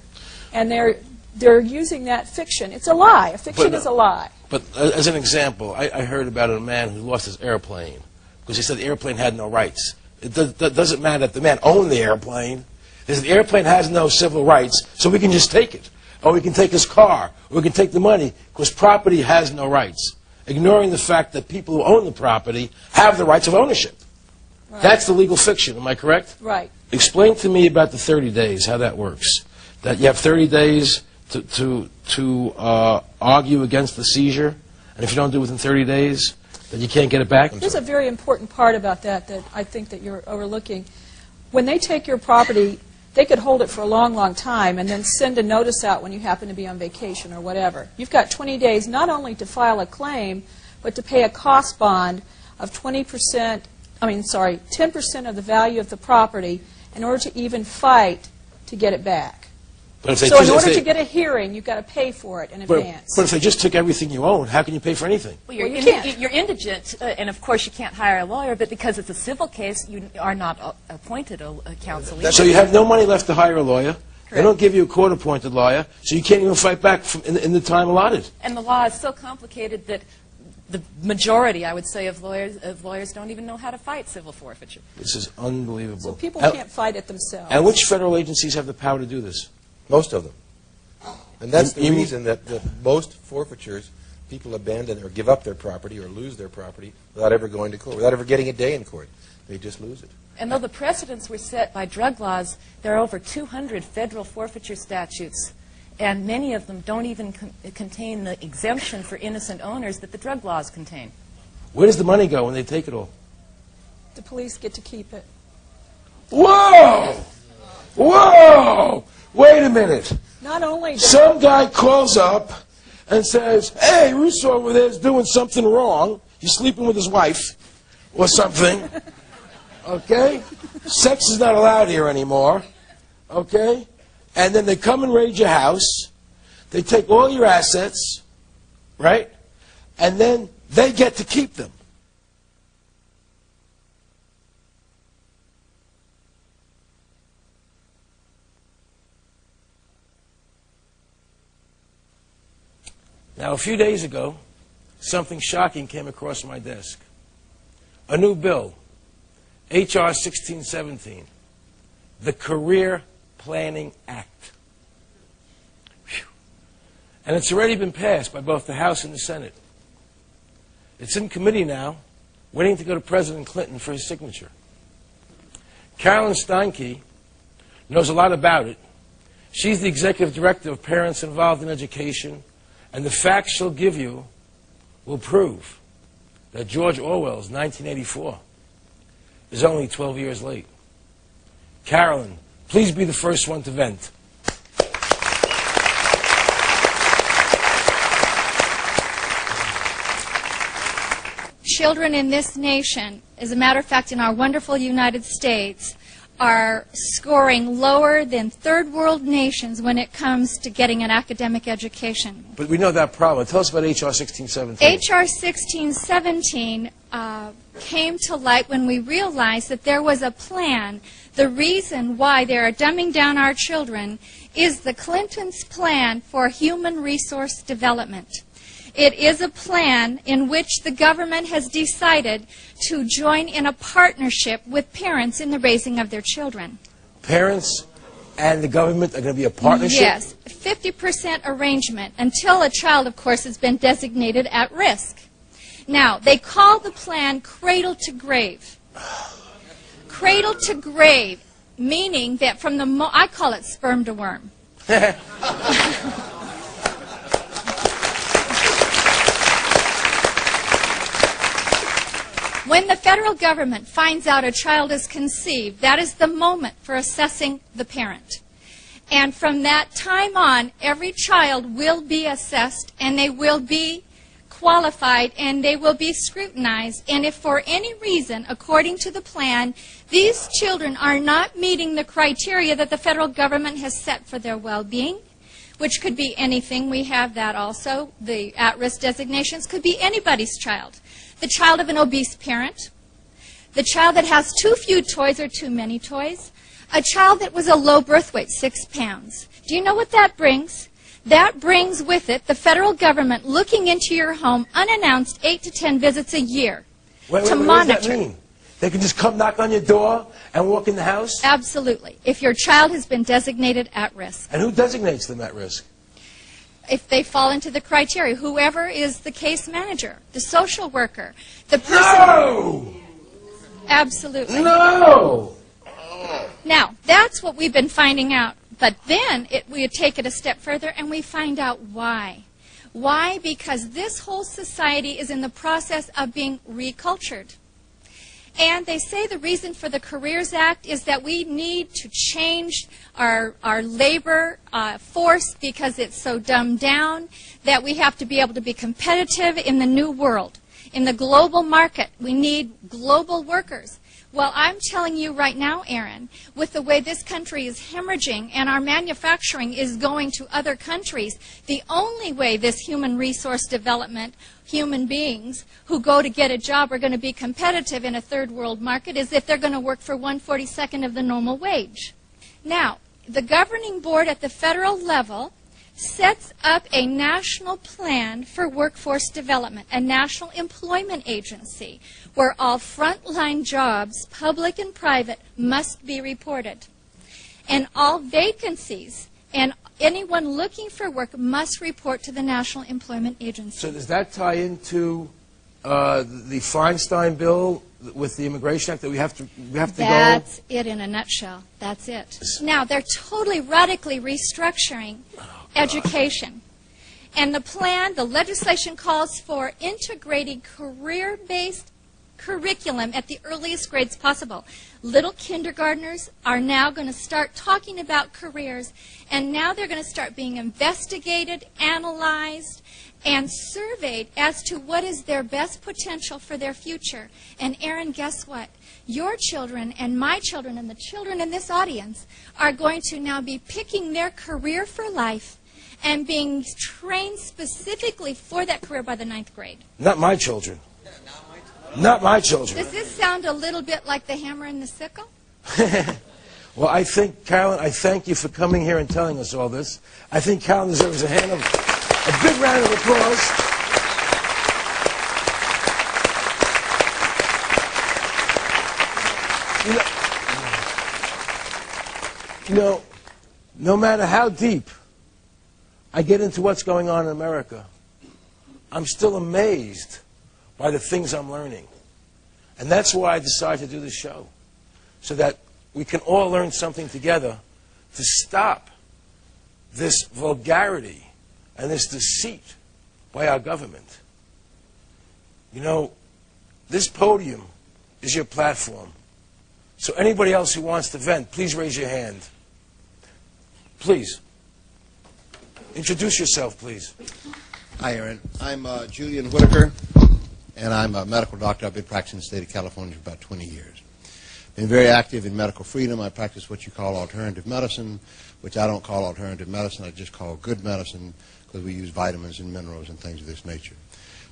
And they're using that fiction. It's a lie. A fiction is a lie. But as an example, I heard about a man who lost his airplane because he said the airplane had no rights. It doesn't matter that the man owned the airplane. He said the airplane has no civil rights, so we can just take it. Or we can take his car, or we can take the money, because property has no rights, ignoring the fact that people who own the property have the rights of ownership. Right. That's the legal fiction, am I correct? Right. Explain to me about the 30 days, how that works. That you have 30 days to argue against the seizure, and if you don't do it within 30 days, then you can't get it back? There's a very important part about that I think that you're overlooking. When they take your property, they could hold it for a long, long time and then send a notice out when you happen to be on vacation or whatever. You've got 20 days not only to file a claim, but to pay a cost bond of 10% of the value of the property in order to even fight to get it back. So in order to get a hearing, you've got to pay for it in advance. But if they just took everything you own, how can you pay for anything? Well, you're indigent, and of course you can't hire a lawyer, but because it's a civil case, you are not appointed a counsel. So you have no money left to hire a lawyer. They don't give you a court-appointed lawyer, so you can't even fight back in the time allotted. And the law is so complicated that the majority, I would say, of lawyers don't even know how to fight civil forfeiture. This is unbelievable. So people can't fight it themselves. And which federal agencies have the power to do this? Most of them. And that's the reason that most forfeitures, people abandon or give up their property or lose their property without ever going to court, without ever getting a day in court. They just lose it. And though the precedents were set by drug laws, there are over 200 federal forfeiture statutes, and many of them don't even contain the exemption for innocent owners that the drug laws contain. Where does the money go when they take it all? The police get to keep it. Whoa! Whoa! Wait a minute. Not only some guy calls up and says, hey, Russo over there is doing something wrong. He's sleeping with his wife or something. Okay? Sex is not allowed here anymore. Okay? And then they come and raid your house. They take all your assets, right? And then they get to keep them. Now, a few days ago, something shocking came across my desk. A new bill, H.R. 1617, the Career Planning Act. Whew. And it's already been passed by both the House and the Senate. It's in committee now, waiting to go to President Clinton for his signature. Carolyn Steinke knows a lot about it. She's the executive director of Parents Involved in Education, and the facts she'll give you will prove that George Orwell's 1984 is only 12 years late. Carolyn, please be the first one to vent. Children in this nation, as a matter of fact, in our wonderful United States, are scoring lower than third world nations when it comes to getting an academic education. But we know that problem. Tell us about H.R. 1617. H.R. 1617 came to light when we realized that there was a plan. The reason why they are dumbing down our children is the Clintons' plan for human resource development. It is a plan in which the government has decided to join in a partnership with parents in the raising of their children. Parents and the government are going to be a partnership? Yes, 50% arrangement until a child, of course, has been designated at risk. Now, they call the plan cradle to grave. Cradle to grave, meaning that from the I call it sperm to worm. When the federal government finds out a child is conceived, that is the moment for assessing the parent. And from that time on, every child will be assessed, and they will be qualified, and they will be scrutinized. And if for any reason, according to the plan, these children are not meeting the criteria that the federal government has set for their well-being, which could be anything, we have that also, the at-risk designations, could be anybody's child. The child of an obese parent, the child that has too few toys or too many toys, a child that was a low birth weight, 6 pounds. Do you know what that brings? That brings with it the federal government looking into your home unannounced 8 to 10 visits a year to monitor. What does that mean? They can just come knock on your door and walk in the house? Absolutely. If your child has been designated at risk. And who designates them at risk? If they fall into the criteria, whoever is the case manager, the social worker, the person... No! Absolutely. No! Now, that's what we've been finding out. But then we take it a step further and we find out why. Why? Because this whole society is in the process of being recultured. And they say the reason for the Careers Act is that we need to change our labor force because it's so dumbed down, that we have to be able to be competitive in the new world. In the global market, we need global workers. Well, I'm telling you right now, Aaron, with the way this country is hemorrhaging and our manufacturing is going to other countries, the only way this human resource development, human beings who go to get a job are going to be competitive in a third world market is if they're going to work for 1/42nd of the normal wage. Now, the governing board at the federal level sets up a national plan for workforce development, a national employment agency, where all frontline jobs, public and private, must be reported. And all vacancies and anyone looking for work must report to the National Employment Agency. So does that tie into the Feinstein bill with the Immigration Act that we have to That's it in a nutshell. That's it. Now, they're totally radically restructuring education. And the plan, the legislation calls for integrating career-based curriculum at the earliest grades possible. Little kindergartners are now going to start talking about careers, and now they're going to start being investigated, analyzed, and surveyed as to what is their best potential for their future. And Aaron, guess what? Your children and my children and the children in this audience are going to now be picking their career for life and being trained specifically for that career by the 9th grade. Not my children. Not my children. Does this sound a little bit like the hammer and the sickle? Well, I think, Carolyn, I thank you for coming here and telling us all this. I think Carolyn deserves a big round of applause. You know, no matter how deep I get into what's going on in America, I'm still amazed by the things I'm learning. And that's why I decided to do this show, so that we can all learn something together to stop this vulgarity and this deceit by our government. You know, this podium is your platform. So anybody else who wants to vent, please raise your hand. Please. Introduce yourself, please. Hi, Aaron. I'm Julian Whitaker, and I'm a medical doctor. I've been practicing in the state of California for about 20 years. Been very active in medical freedom. I practice what you call alternative medicine, which I don't call alternative medicine. I just call good medicine, because we use vitamins and minerals and things of this nature.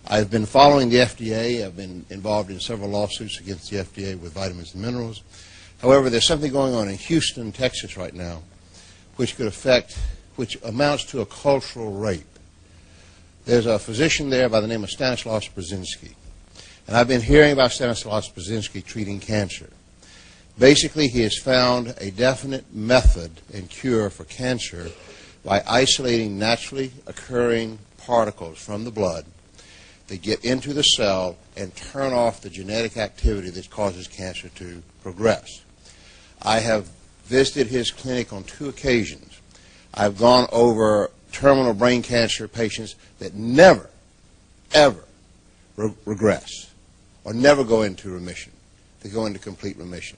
I've been following the FDA. I've been involved in several lawsuits against the FDA with vitamins and minerals. However, there's something going on in Houston, Texas right now, which amounts to a cultural rape. There's a physician there by the name of Stanislaus Brzezinski. And I've been hearing about Stanislaus Brzezinski treating cancer. Basically, he has found a definite method and cure for cancer by isolating naturally occurring particles from the blood that get into the cell and turn off the genetic activity that causes cancer to progress. I have visited his clinic on 2 occasions. I've gone over terminal brain cancer patients that never, ever regress or never go into remission. They go into complete remission.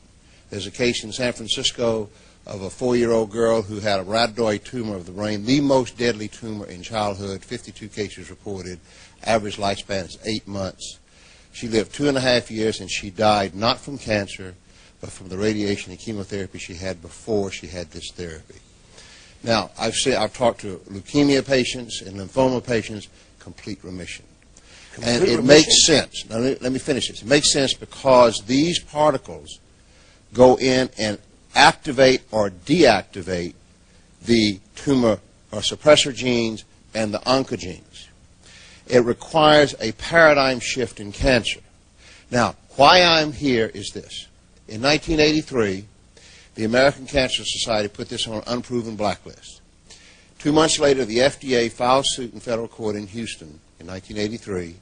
There's a case in San Francisco of a 4-year-old girl who had a rhabdoid tumor of the brain, the most deadly tumor in childhood, 52 cases reported, average lifespan is 8 months. She lived 2.5 years, and she died not from cancer, but from the radiation and chemotherapy she had before she had this therapy. Now, I've talked to leukemia patients and lymphoma patients, complete remission. And it makes sense. Now, let me finish this. It makes sense because these particles go in and activate or deactivate the tumor or suppressor genes and the oncogenes. It requires a paradigm shift in cancer. Now, why I'm here is this. In 1983, the American Cancer Society put this on an unproven blacklist. 2 months later, the FDA filed suit in federal court in Houston in 1983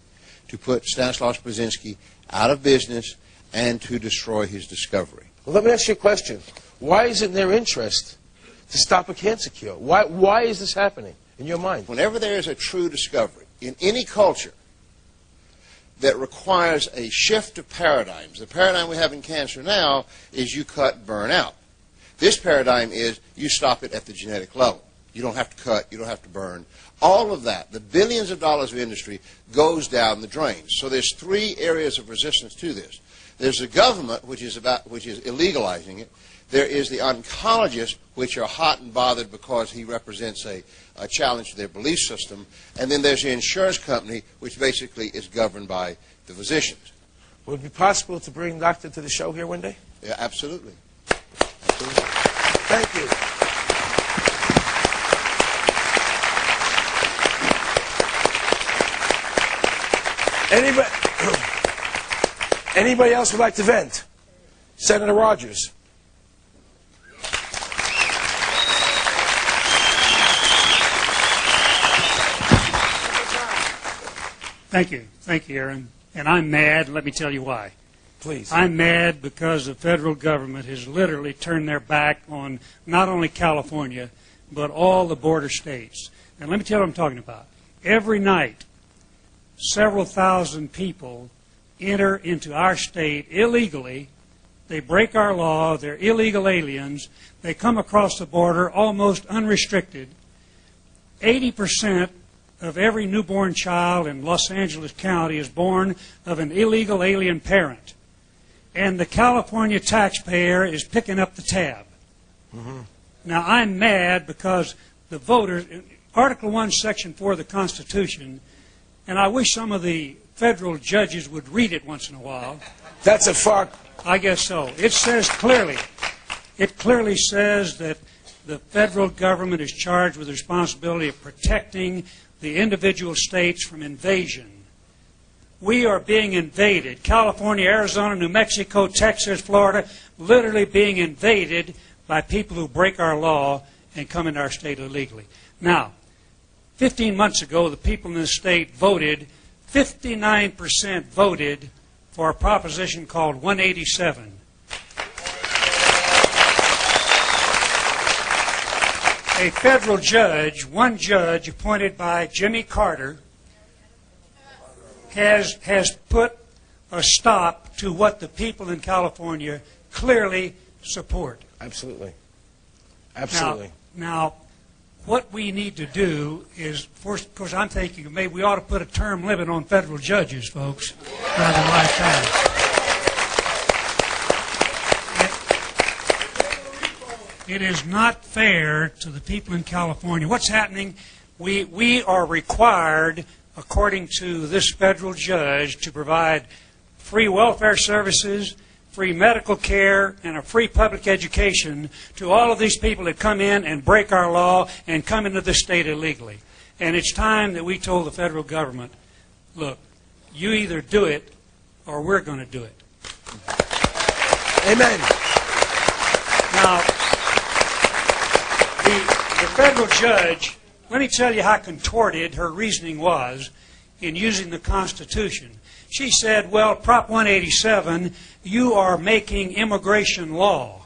to put Stanislaus Brzezinski out of business and to destroy his discovery. Well, let me ask you a question. Why is it in their interest to stop a cancer cure? Why is this happening in your mind? Whenever there is a true discovery in any culture that requires a shift of paradigms, the paradigm we have in cancer now is you cut, burn out. This paradigm is you stop it at the genetic level. You don't have to cut, you don't have to burn. All of that, the billions of dollars of industry, goes down the drain. So there's 3 areas of resistance to this. There's the government, which is illegalizing it. There is the oncologists, which are hot and bothered because he represents a challenge to their belief system. And then there's the insurance company, which basically is governed by the physicians. Would it be possible to bring Doctor to the show here one day? Yeah, absolutely. Thank you. Anybody else would like to vent? Senator Rogers. Thank you, Aaron. And I'm mad. Let me tell you why. Please. I'm mad because the federal government has literally turned their back on not only California, but all the border states. And let me tell you what I'm talking about. Every night, several thousand people enter into our state illegally. They break our law. They're illegal aliens. They come across the border almost unrestricted. 80% of every newborn child in Los Angeles County is born of an illegal alien parent. And the California taxpayer is picking up the tab. Mm-hmm. Now, I'm mad because the voters, Article 1, Section 4 of the Constitution, and I wish some of the federal judges would read it once in a while. That's a far... I guess so. It says clearly, it clearly says that the federal government is charged with the responsibility of protecting the individual states from invasion. We are being invaded. California, Arizona, New Mexico, Texas, Florida, literally being invaded by people who break our law and come into our state illegally. Now, 15 months ago, the people in this state voted, 59% voted for a proposition called 187. A federal judge, one judge appointed by Jimmy Carter, has put a stop to what the people in California clearly support. Absolutely. Absolutely. Now, what we need to do is, of course, I'm thinking maybe we ought to put a term limit on federal judges, folks, rather than lifetime. It is not fair to the people in California. What's happening? We are required, according to this federal judge, to provide free welfare services, free medical care, and a free public education to all of these people that come in and break our law and come into the state illegally. And it's time that we told the federal government, look, you either do it or we're going to do it. Amen. Now, the federal judge, let me tell you how contorted her reasoning was in using the Constitution. She said, well, Prop 187, you are making immigration law,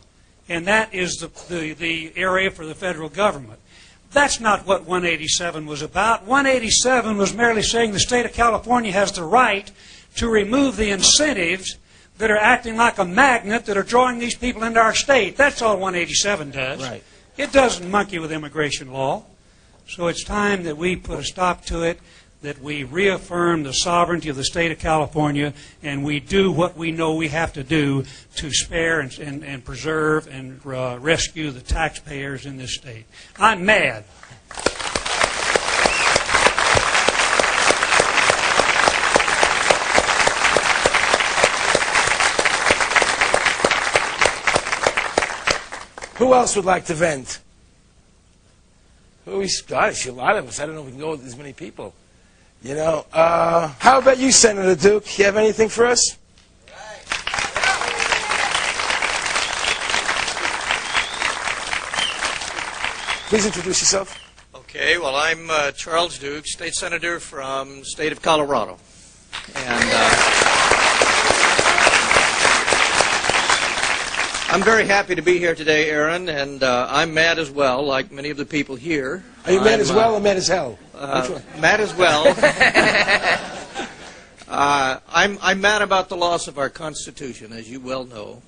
and that is the area for the federal government. That's not what 187 was about. 187 was merely saying the state of California has the right to remove the incentives that are acting like a magnet that are drawing these people into our state. That's all 187 does. Right. It doesn't monkey with immigration law. So it's time that we put a stop to it, that we reaffirm the sovereignty of the state of California, and we do what we know we have to do to spare and preserve and rescue the taxpayers in this state. I'm mad. Who else would like to vent? Gosh, a lot of us. I don't know if we can go with as many people. You know, how about you, Senator Duke? You have anything for us? Please introduce yourself. Okay, well, I'm Charles Duke, state senator from the state of Colorado. And I'm very happy to be here today, Aaron, and I'm mad as well, like many of the people here. Are you mad as well or mad as hell? Mad as well. I'm mad about the loss of our Constitution, as you well know,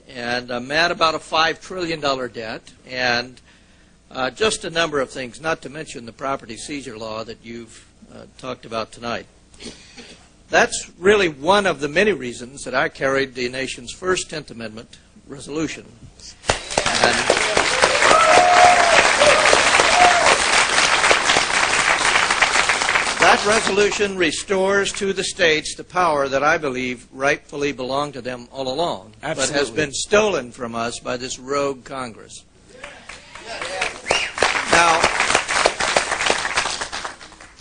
and I'm mad about a $5 trillion debt, and just a number of things, not to mention the property seizure law that you've talked about tonight. That's really one of the many reasons that I carried the nation's first 10th Amendment resolution. And that resolution restores to the states the power that I believe rightfully belonged to them all along, Absolutely. but has been stolen from us by this rogue Congress. Now,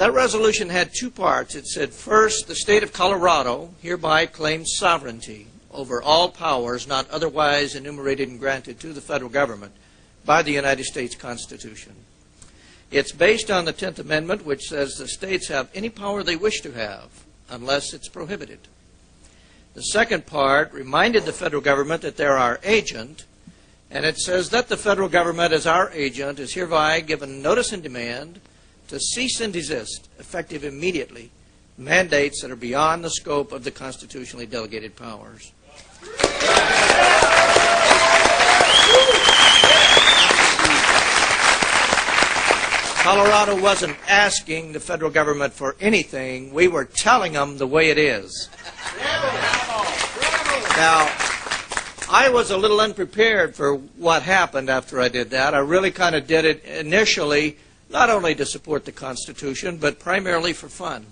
That resolution had two parts. It said, first, the state of Colorado hereby claims sovereignty over all powers not otherwise enumerated and granted to the federal government by the United States Constitution. It's based on the 10th Amendment, which says the states have any power they wish to have, unless it's prohibited. The second part reminded the federal government that they're our agent, and it says that the federal government, as our agent, is hereby given notice and demand to cease and desist, effective immediately, mandates that are beyond the scope of the constitutionally delegated powers. Colorado wasn't asking the federal government for anything. We were telling them the way it is. Now, I was a little unprepared for what happened after I did that. I really kind of did it initially, not only to support the Constitution, but primarily for fun.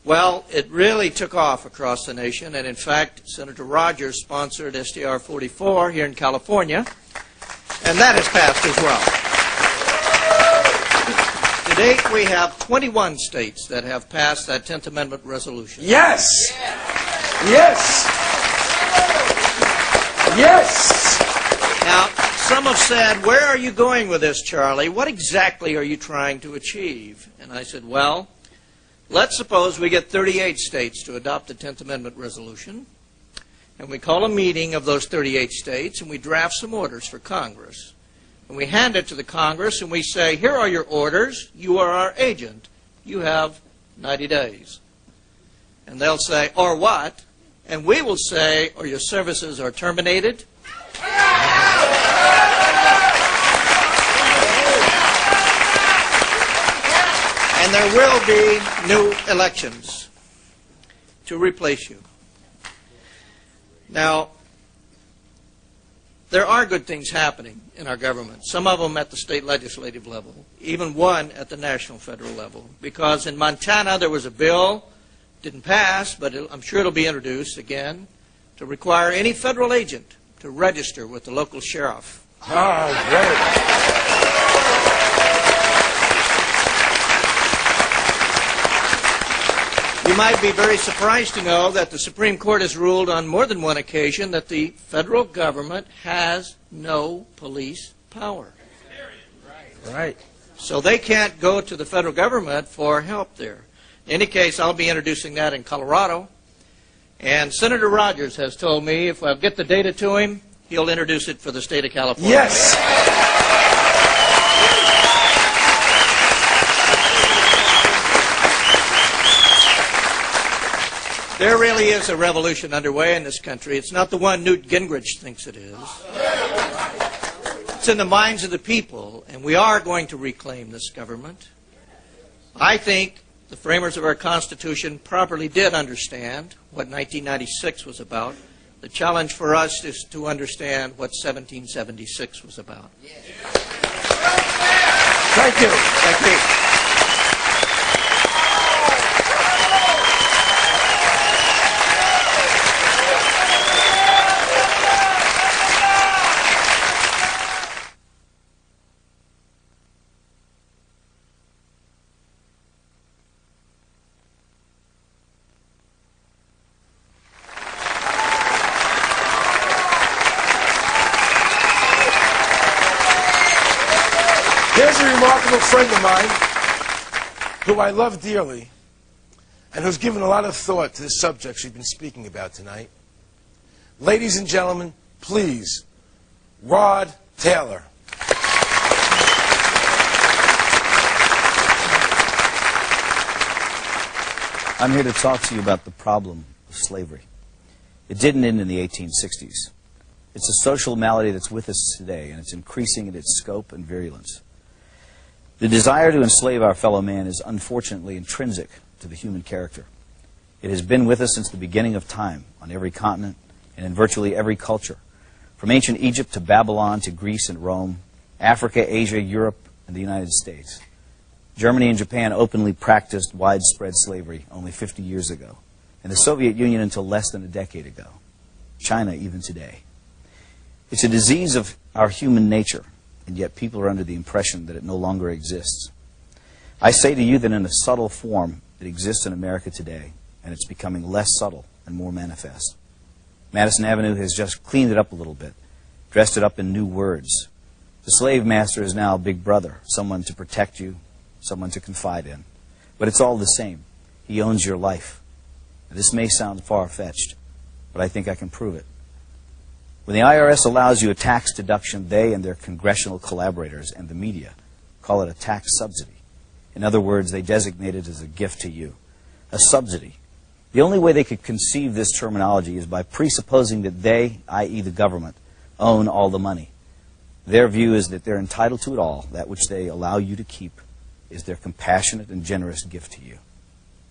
Well, it really took off across the nation, and in fact, Senator Rogers sponsored SDR 44 here in California, and that has passed as well. To date, we have 21 states that have passed that 10th Amendment resolution. Yes! Yes! Yes! Now, some have said, where are you going with this, Charlie? What exactly are you trying to achieve? And I said, well, let's suppose we get 38 states to adopt the 10th Amendment resolution, and we call a meeting of those 38 states, and we draft some orders for Congress. And we hand it to the Congress, and we say, here are your orders. You are our agent. You have 90 days. And they'll say, or what? And we will say, or your services are terminated. And there will be new elections to replace you. Now, there are good things happening in our government, some of them at the state legislative level, even one at the national federal level. Because in Montana there was a bill, didn't pass, but I'm sure it'll be introduced again, to require any federal agent to register with the local sheriff. Oh, great. You might be very surprised to know that the Supreme Court has ruled on more than one occasion that the federal government has no police power. Right. So they can't go to the federal government for help there. In any case, I'll be introducing that in Colorado. And Senator Rogers has told me if I get the data to him, he'll introduce it for the state of California. Yes. There really is a revolution underway in this country. It's not the one Newt Gingrich thinks it is. It's in the minds of the people, and we are going to reclaim this government. I think the framers of our Constitution properly did understand what 1996 was about. The challenge for us is to understand what 1776 was about. Thank you. Thank you. Here's a remarkable friend of mine who I love dearly and who's given a lot of thought to the subjects we've been speaking about tonight. Ladies and gentlemen, please, Rod Taylor. I'm here to talk to you about the problem of slavery. It didn't end in the 1860s. It's a social malady that's with us today, and it's increasing in its scope and virulence. The desire to enslave our fellow man is unfortunately intrinsic to the human character. It has been with us since the beginning of time, on every continent and in virtually every culture, from ancient Egypt to Babylon to Greece and Rome, Africa, Asia, Europe, and the United States. Germany and Japan openly practiced widespread slavery only 50 years ago, and the Soviet Union until less than a decade ago. China even today. It's a disease of our human nature, and yet people are under the impression that it no longer exists. I say to you that in a subtle form it exists in America today, and it's becoming less subtle and more manifest. Madison Avenue has just cleaned it up a little bit, dressed it up in new words. The slave master is now Big Brother, someone to protect you, someone to confide in. But it's all the same. He owns your life. Now, this may sound far-fetched, but I think I can prove it. When the IRS allows you a tax deduction, they and their congressional collaborators and the media call it a tax subsidy. In other words, they designate it as a gift to you, a subsidy. The only way they could conceive this terminology is by presupposing that they, i.e. the government, own all the money. Their view is that they're entitled to it all. That which they allow you to keep is their compassionate and generous gift to you.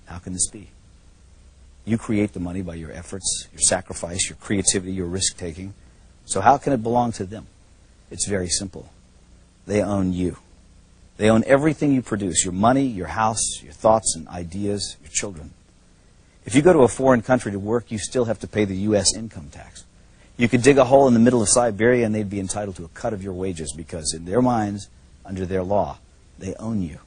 How can this be? You create the money by your efforts, your sacrifice, your creativity, your risk-taking. So how can it belong to them? It's very simple. They own you. They own everything you produce, your money, your house, your thoughts and ideas, your children. If you go to a foreign country to work, you still have to pay the U.S. income tax. You could dig a hole in the middle of Siberia and they'd be entitled to a cut of your wages because in their minds, under their law, they own you.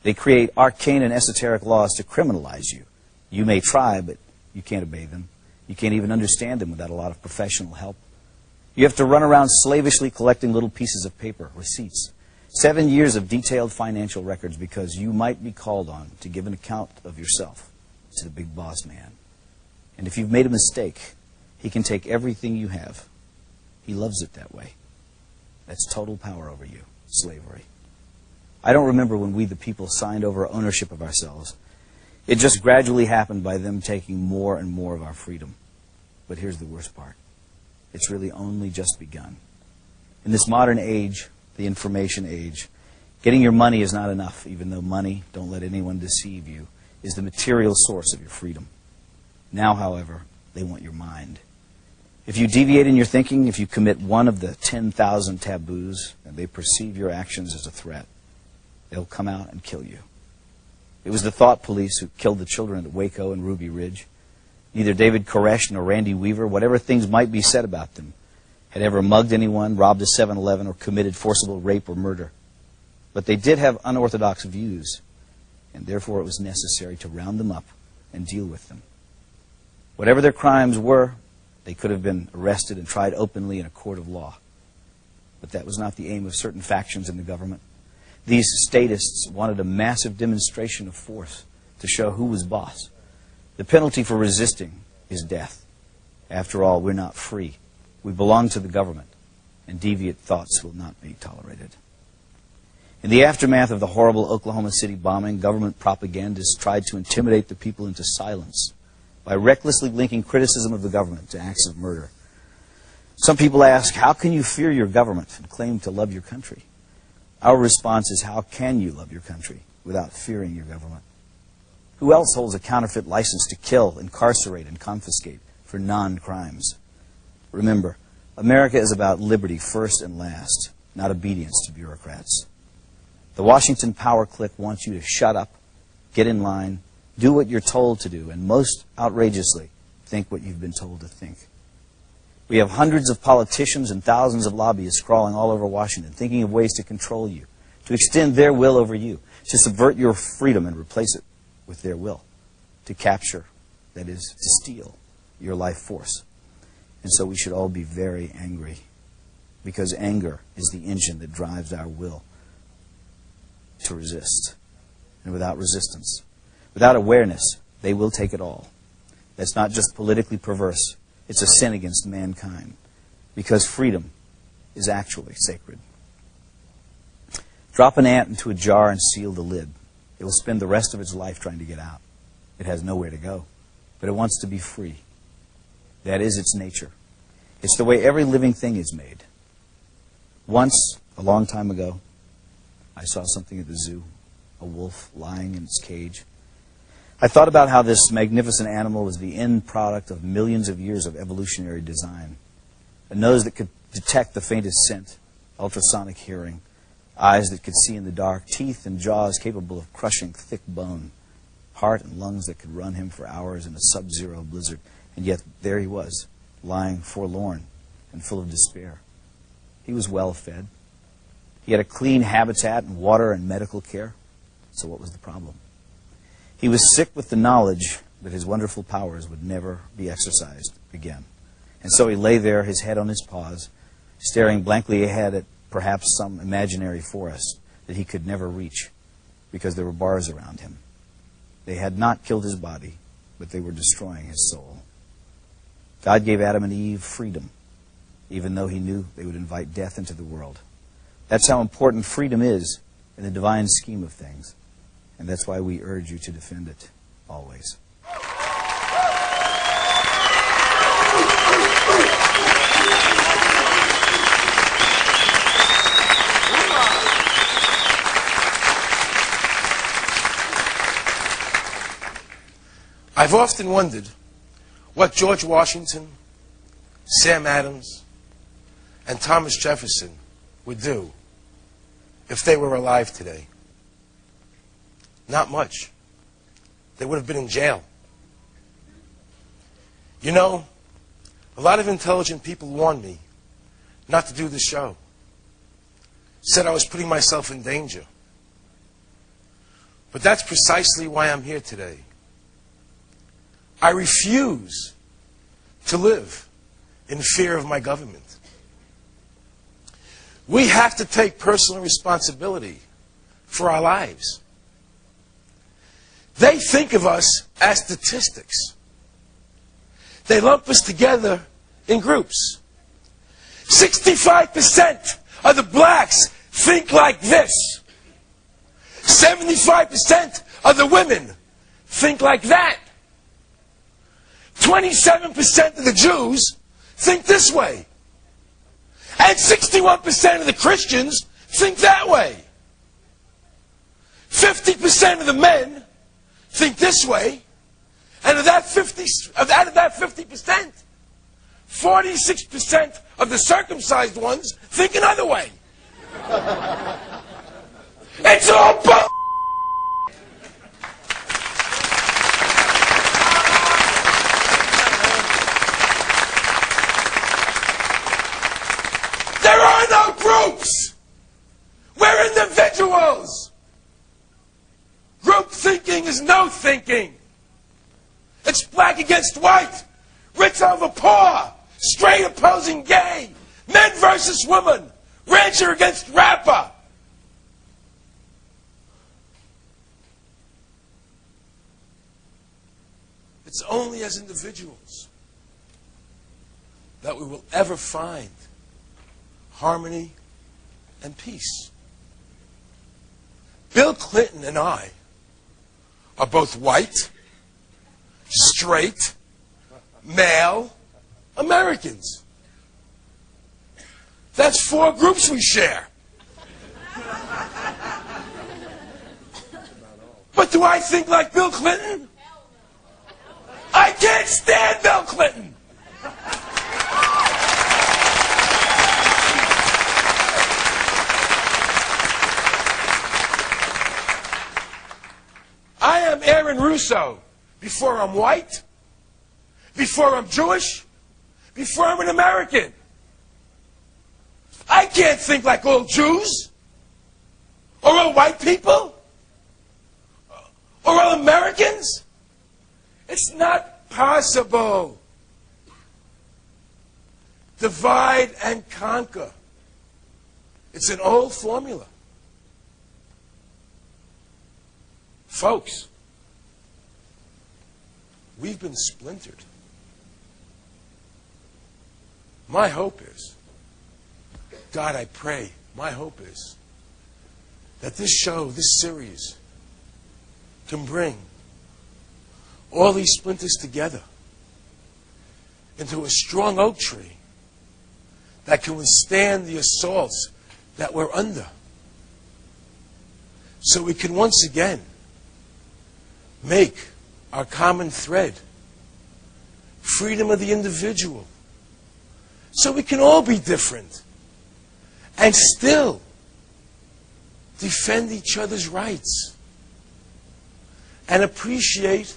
They create arcane and esoteric laws to criminalize you. You may try, but you can't obey them. You can't even understand them without a lot of professional help. You have to run around slavishly collecting little pieces of paper, receipts. 7 years of detailed financial records because you might be called on to give an account of yourself to the big boss man. And if you've made a mistake, he can take everything you have. He loves it that way. That's total power over you, slavery. I don't remember when we, the people, signed over ownership of ourselves. It just gradually happened by them taking more and more of our freedom. But here's the worst part. It's really only just begun. In this modern age, the information age, getting your money is not enough, even though money, don't let anyone deceive you, is the material source of your freedom. Now, however, they want your mind. If you deviate in your thinking, if you commit one of the 10,000 taboos, and they perceive your actions as a threat, they'll come out and kill you. It was the thought police who killed the children at Waco and Ruby Ridge. Neither David Koresh nor Randy Weaver, whatever things might be said about them, had ever mugged anyone, robbed a 7-Eleven, or committed forcible rape or murder. But they did have unorthodox views, and therefore it was necessary to round them up and deal with them. Whatever their crimes were, they could have been arrested and tried openly in a court of law. But that was not the aim of certain factions in the government. These statists wanted a massive demonstration of force to show who was boss. The penalty for resisting is death. After all, we're not free. We belong to the government, and deviant thoughts will not be tolerated. In the aftermath of the horrible Oklahoma City bombing, government propagandists tried to intimidate the people into silence by recklessly linking criticism of the government to acts of murder. Some people ask, how can you fear your government and claim to love your country? Our response is, how can you love your country without fearing your government? Who else holds a counterfeit license to kill, incarcerate, and confiscate for non-crimes? Remember, America is about liberty first and last, not obedience to bureaucrats. The Washington power clique wants you to shut up, get in line, do what you're told to do, and most outrageously, think what you've been told to think. We have hundreds of politicians and thousands of lobbyists crawling all over Washington, thinking of ways to control you, to extend their will over you, to subvert your freedom and replace it with their will, to capture, that is, to steal your life force. And so we should all be very angry, because anger is the engine that drives our will to resist. And without resistance, without awareness, they will take it all. That's not just politically perverse. It's a sin against mankind, because freedom is actually sacred. Drop an ant into a jar and seal the lid. It will spend the rest of its life trying to get out. It has nowhere to go, but it wants to be free. That is its nature. It's the way every living thing is made. Once, a long time ago, I saw something at the zoo, a wolf lying in its cage. I thought about how this magnificent animal was the end product of millions of years of evolutionary design. A nose that could detect the faintest scent, ultrasonic hearing, eyes that could see in the dark, teeth and jaws capable of crushing thick bone, heart and lungs that could run him for hours in a sub-zero blizzard. And yet there he was, lying forlorn and full of despair. He was well fed. He had a clean habitat and water and medical care. So what was the problem? He was sick with the knowledge that his wonderful powers would never be exercised again. And so he lay there, his head on his paws, staring blankly ahead at perhaps some imaginary forest that he could never reach because there were bars around him. They had not killed his body, but they were destroying his soul. God gave Adam and Eve freedom, even though he knew they would invite death into the world. That's how important freedom is in the divine scheme of things. And that's why we urge you to defend it always. I've often wondered what George Washington, Sam Adams, and Thomas Jefferson would do if they were alive today. Not much. They would have been in jail. You know, a lot of intelligent people warned me not to do this show. Said I was putting myself in danger. But that's precisely why I'm here today. I refuse to live in fear of my government. We have to take personal responsibility for our lives. They think of us as statistics. They lump us together in groups. 65% of the blacks think like this. 75% of the women think like that. 27% of the Jews think this way. And 61% of the Christians think that way. 50% of the men think this way. And of that 50%, 46% of the circumcised ones think another way. It's all bull. There are no groups. We're individuals. Group thinking is no thinking. It's black against white, rich over poor, straight opposing gay, men versus women, rancher against rapper. It's only as individuals that we will ever find harmony and peace. Bill Clinton and I are both white, straight, male Americans. That's 4 groups we share. But do I think like Bill Clinton? I can't stand Bill Clinton. I am Aaron Russo before I'm white, before I'm Jewish, before I'm an American. I can't think like all Jews, or all white people, or all Americans. It's not possible. Divide and conquer. It's an old formula. Folks, we've been splintered. My hope is, God, I pray, my hope is that this show, this series, can bring all these splinters together into a strong oak tree that can withstand the assaults that we're under. So we can once again make our common thread freedom of the individual. So we can all be different and still defend each other's rights and appreciate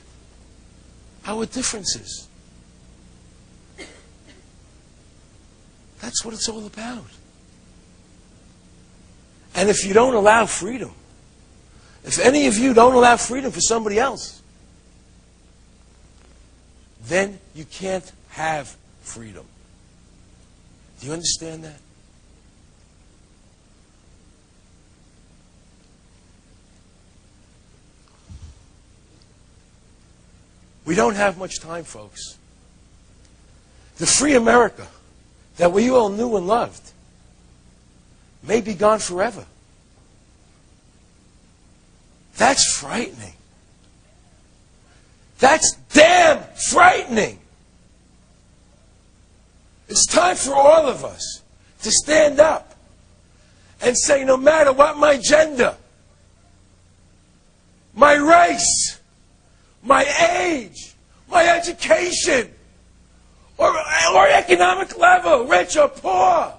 our differences. That's what it's all about. And if you don't allow freedom, If any of you don't allow freedom for somebody else, then you can't have freedom. Do you understand that? We don't have much time, folks. The free America that we all knew and loved may be gone forever. That's frightening. That's damn frightening. It's time for all of us to stand up and say, no matter what my gender, my race, my age, my education, or economic level, rich or poor,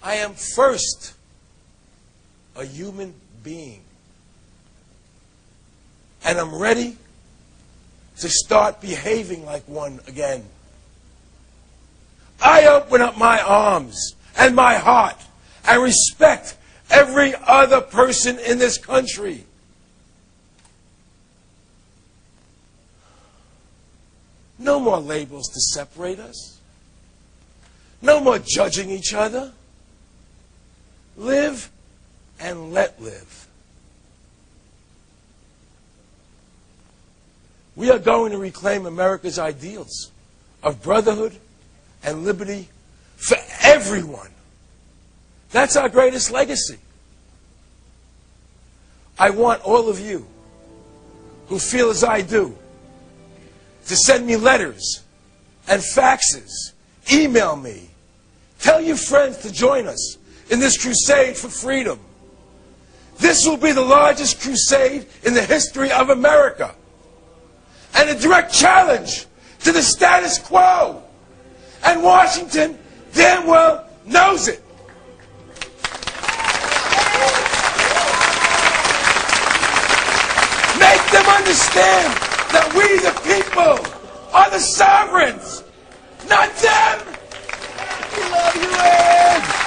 I am first a human being. And I'm ready to start behaving like one again. I open up my arms and my heart and respect every other person in this country. No more labels to separate us. No more judging each other. Live and let live. We are going to reclaim America's ideals of brotherhood and liberty for everyone. That's our greatest legacy. I want all of you who feel as I do to send me letters and faxes. Email me. Tell your friends to join us in this crusade for freedom. This will be the largest crusade in the history of America, and a direct challenge to the status quo. And Washington damn well knows it. Make them understand that we, the people, are the sovereigns, not them. We love you, Ed.